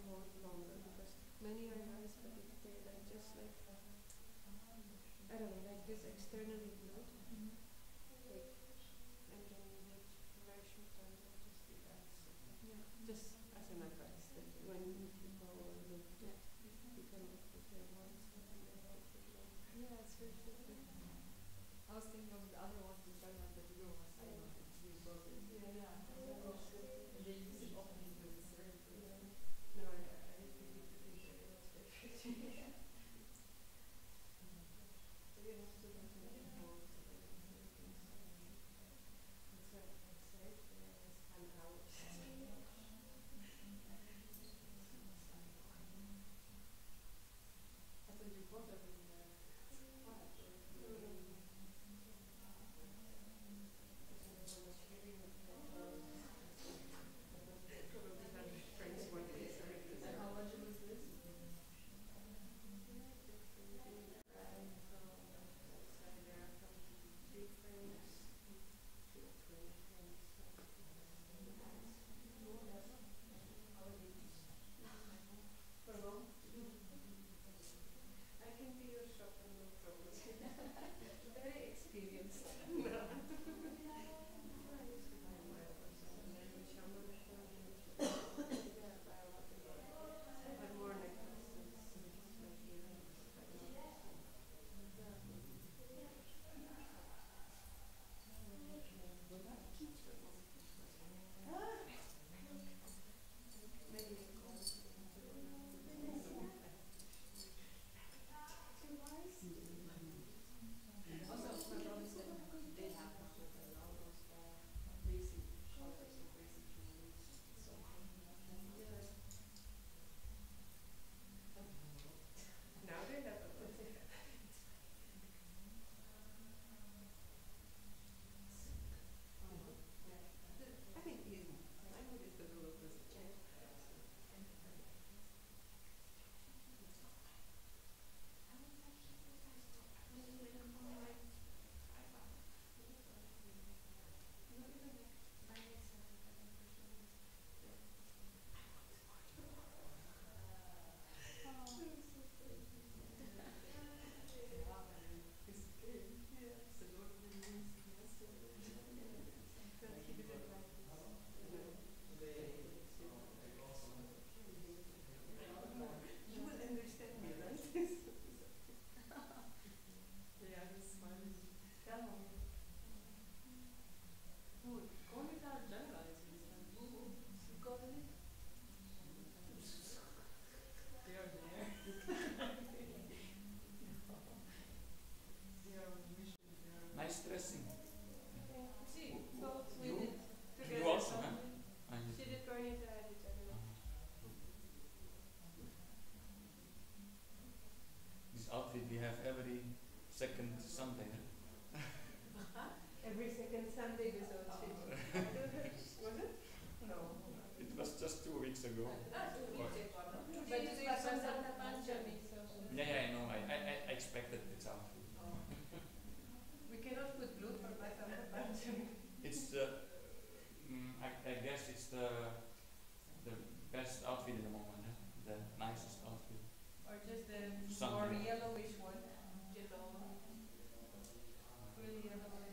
Speaker 6: hold longer because many are nice, but if they like just like I don't know, like just externally good, like and then you wait very short time, they'll just be bad. So, yeah, just as an advice that when people look, you can look at their ones and then they take it long. Yeah, it's very tricky. I was thinking of the other ones in China, but you know, I know it's really bogus. Yeah. And they use it often in the surgery. Yeah. No, I think it was perfect. So you have to make it more so that that's what I said. It's 10 hours. I thought you bought them in quiet. And how much was this? I can be your shopper, no problem. Very experienced. More necklaces, like earrings. Maybe it's cold. Also, my brother said they have all those basic colors and basic jewelry. So, yeah. Now they have a I think I noticed the little was a change. You will understand me, right? Yeah, he's smiling. Call it our generalizers. Call it. They are there. They are on mission.
Speaker 7: Nice dressing.
Speaker 6: See, both we
Speaker 7: You?
Speaker 6: did together.
Speaker 7: You also, huh?
Speaker 6: She did Cornita, I did Jamila.
Speaker 7: This outfit we have every second Sunday.
Speaker 6: Every second Sunday this outfit. Was it? No.
Speaker 7: It was just 2 weeks ago.
Speaker 6: But today was Santa Panchami, so.
Speaker 7: Yeah, I know. I expected this outfit.
Speaker 6: We cannot put blue for my Santa Panchami.
Speaker 7: It's the, I guess it's the best outfit in the moment, huh? The nicest outfit.
Speaker 6: Or just the
Speaker 7: Something.
Speaker 6: more yellowish one. Yellow. Really yellow one.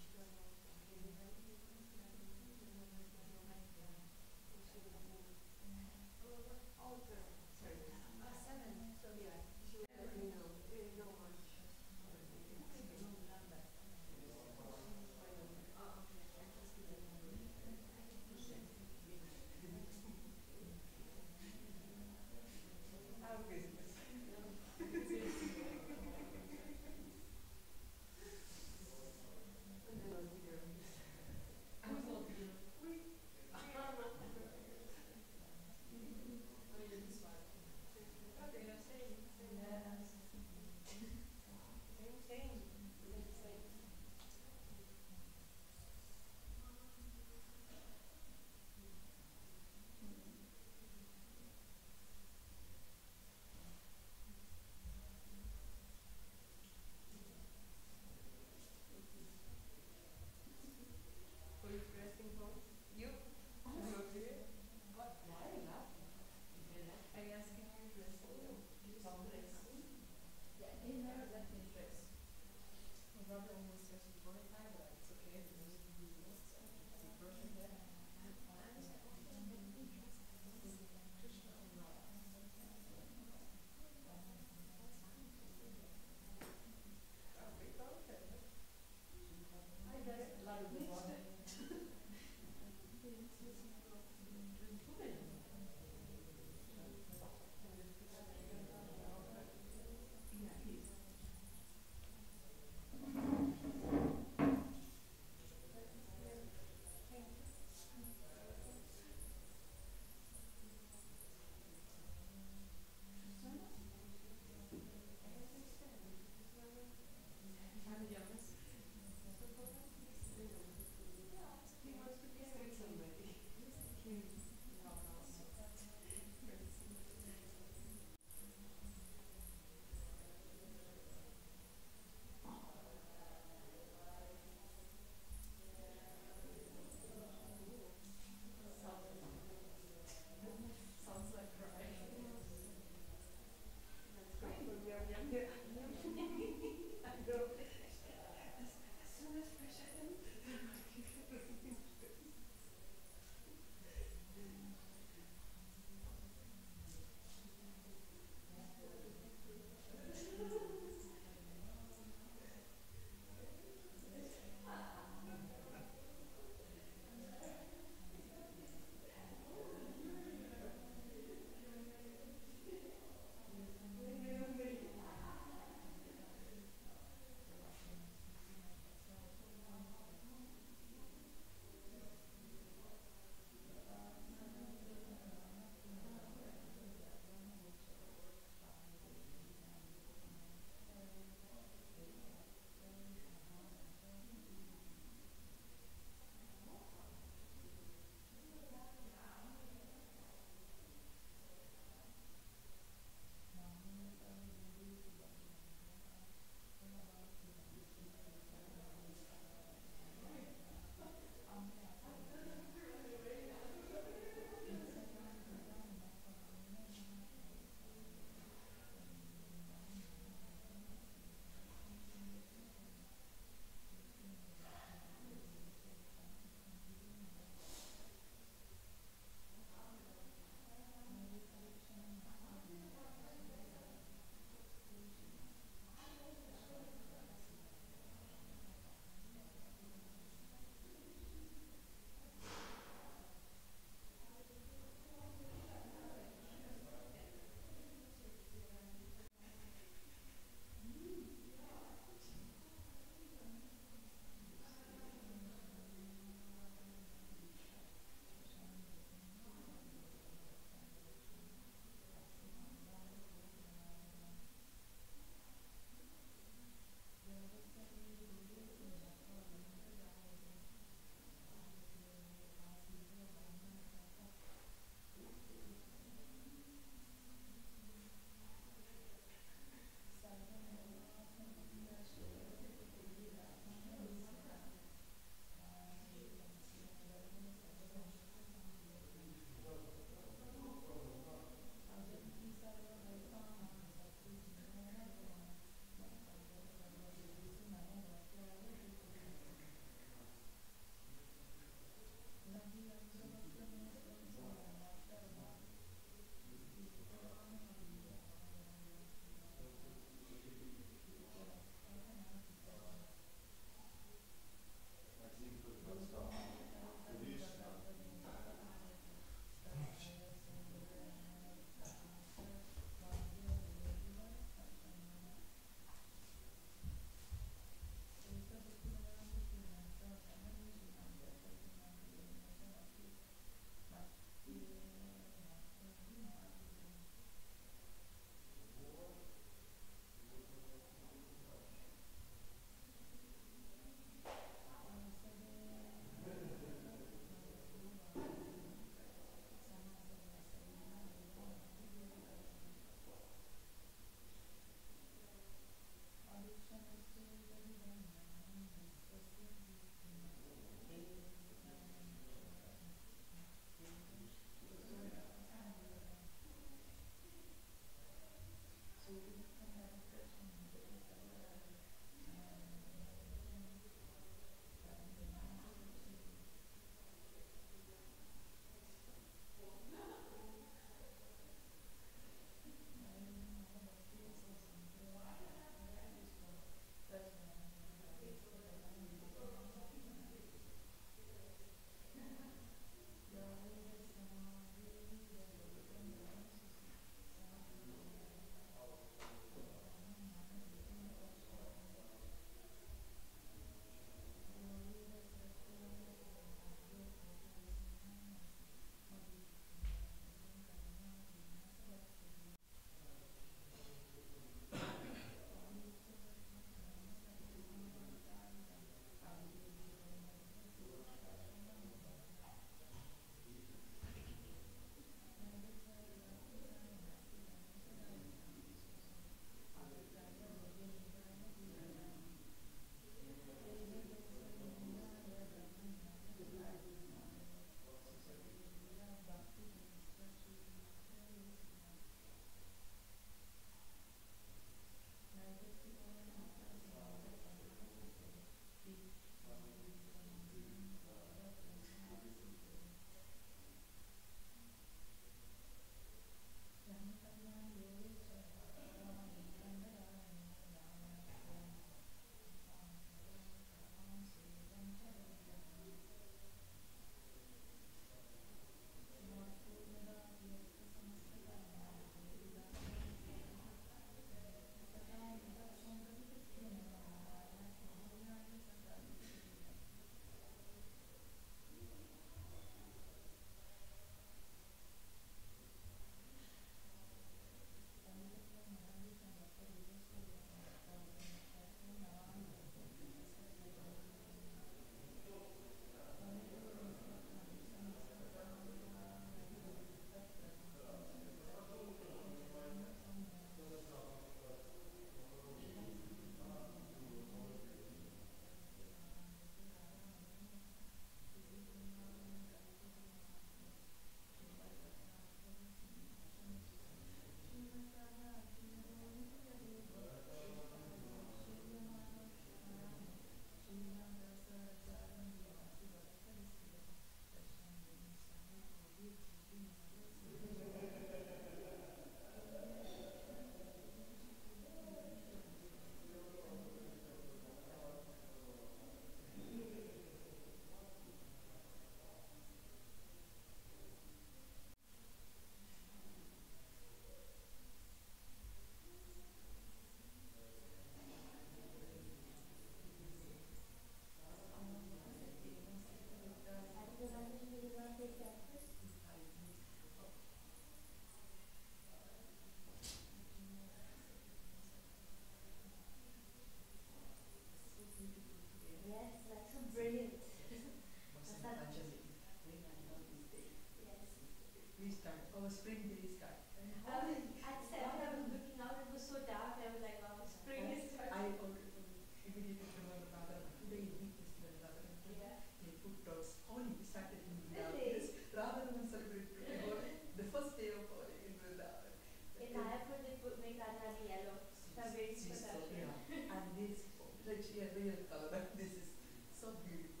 Speaker 5: So yeah, and this like she had real color. This is so beautiful.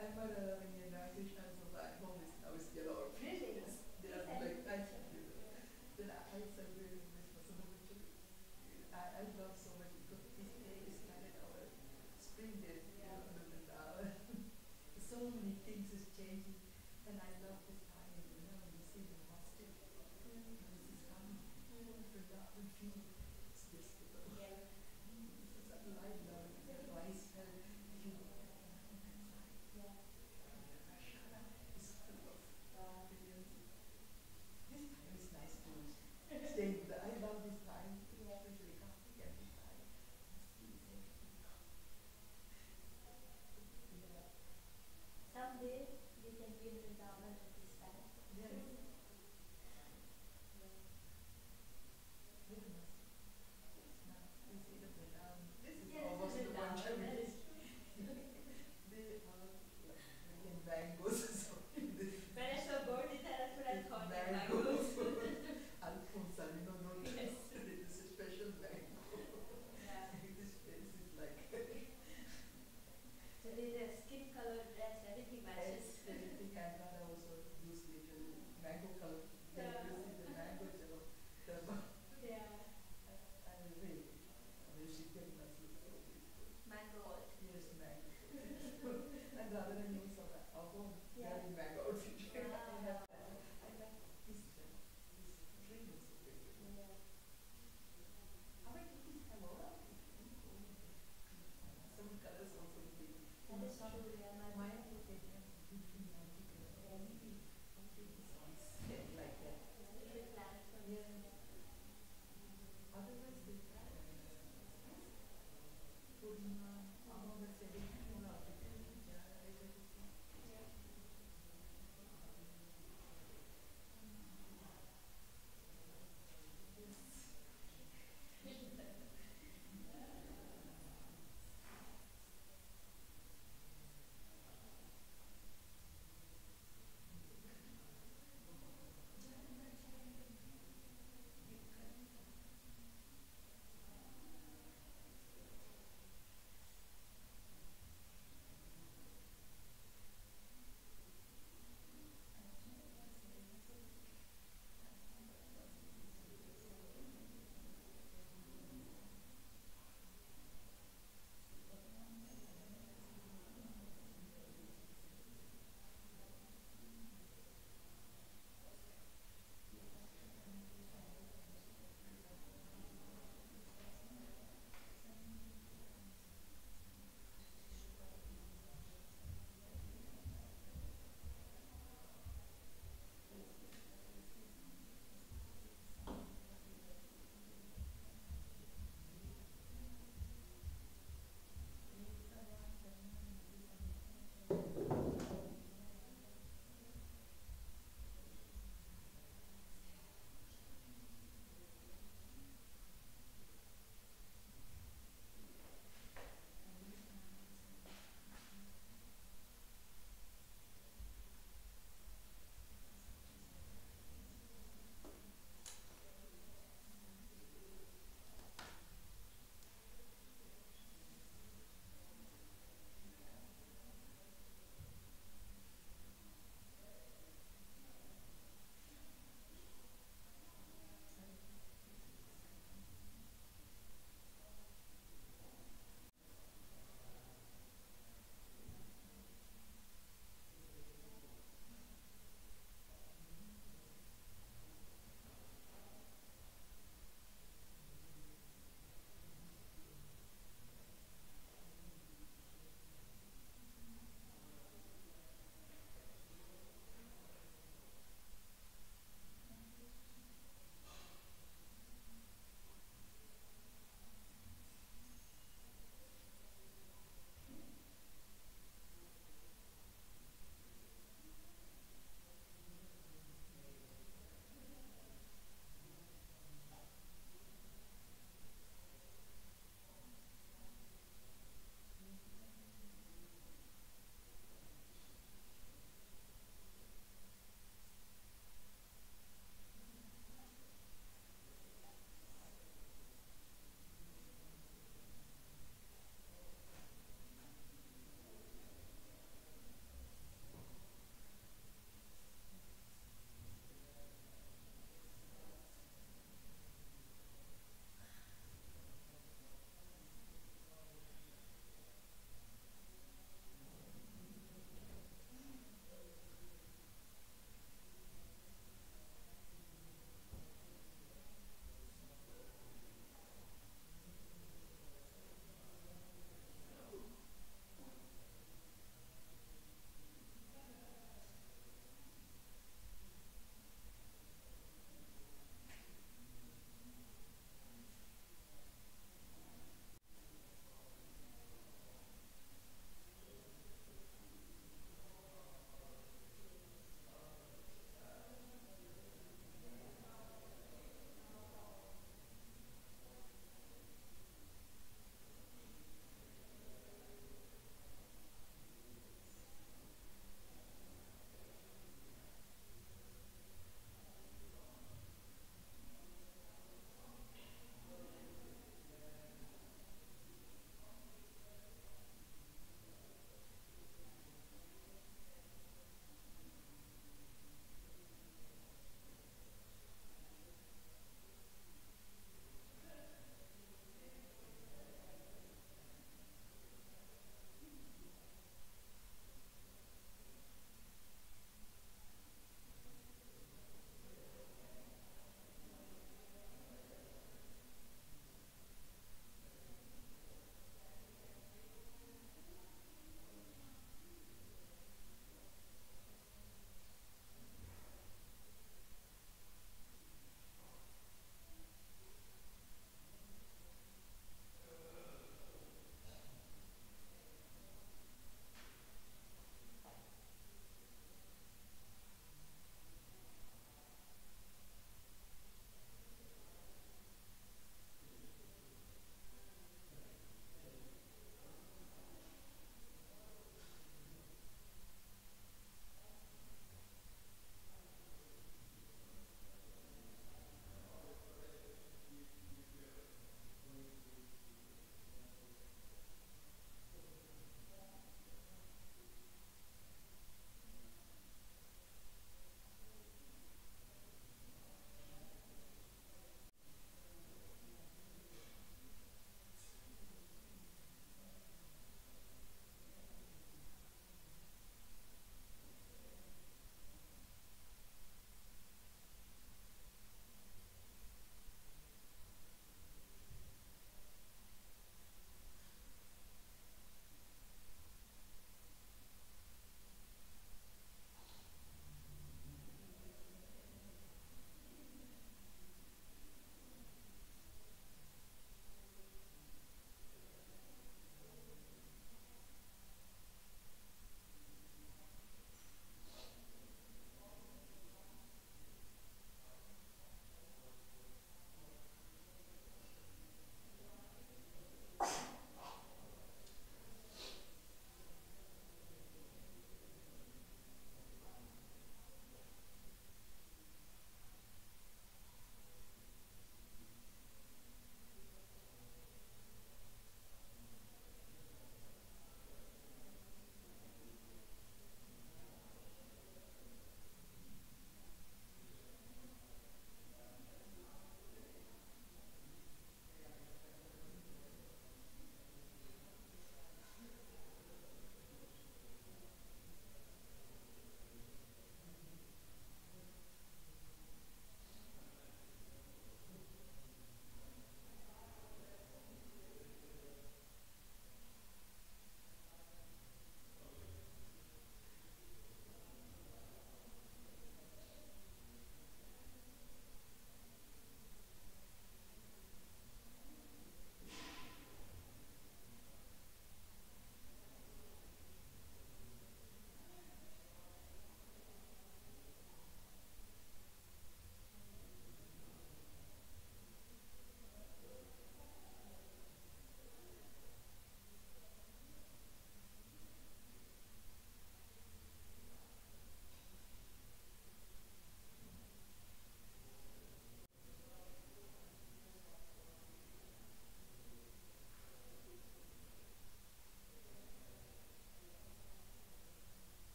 Speaker 5: And my Krishna is at home is now is yellow or pink.
Speaker 3: Really?
Speaker 5: Yes, they are
Speaker 3: Okay.
Speaker 5: like nice and beautiful. Then I celebrated Christmas so much. I love so much because this day is started our spring days. So many things is changing, and I love this time. You know, when you see the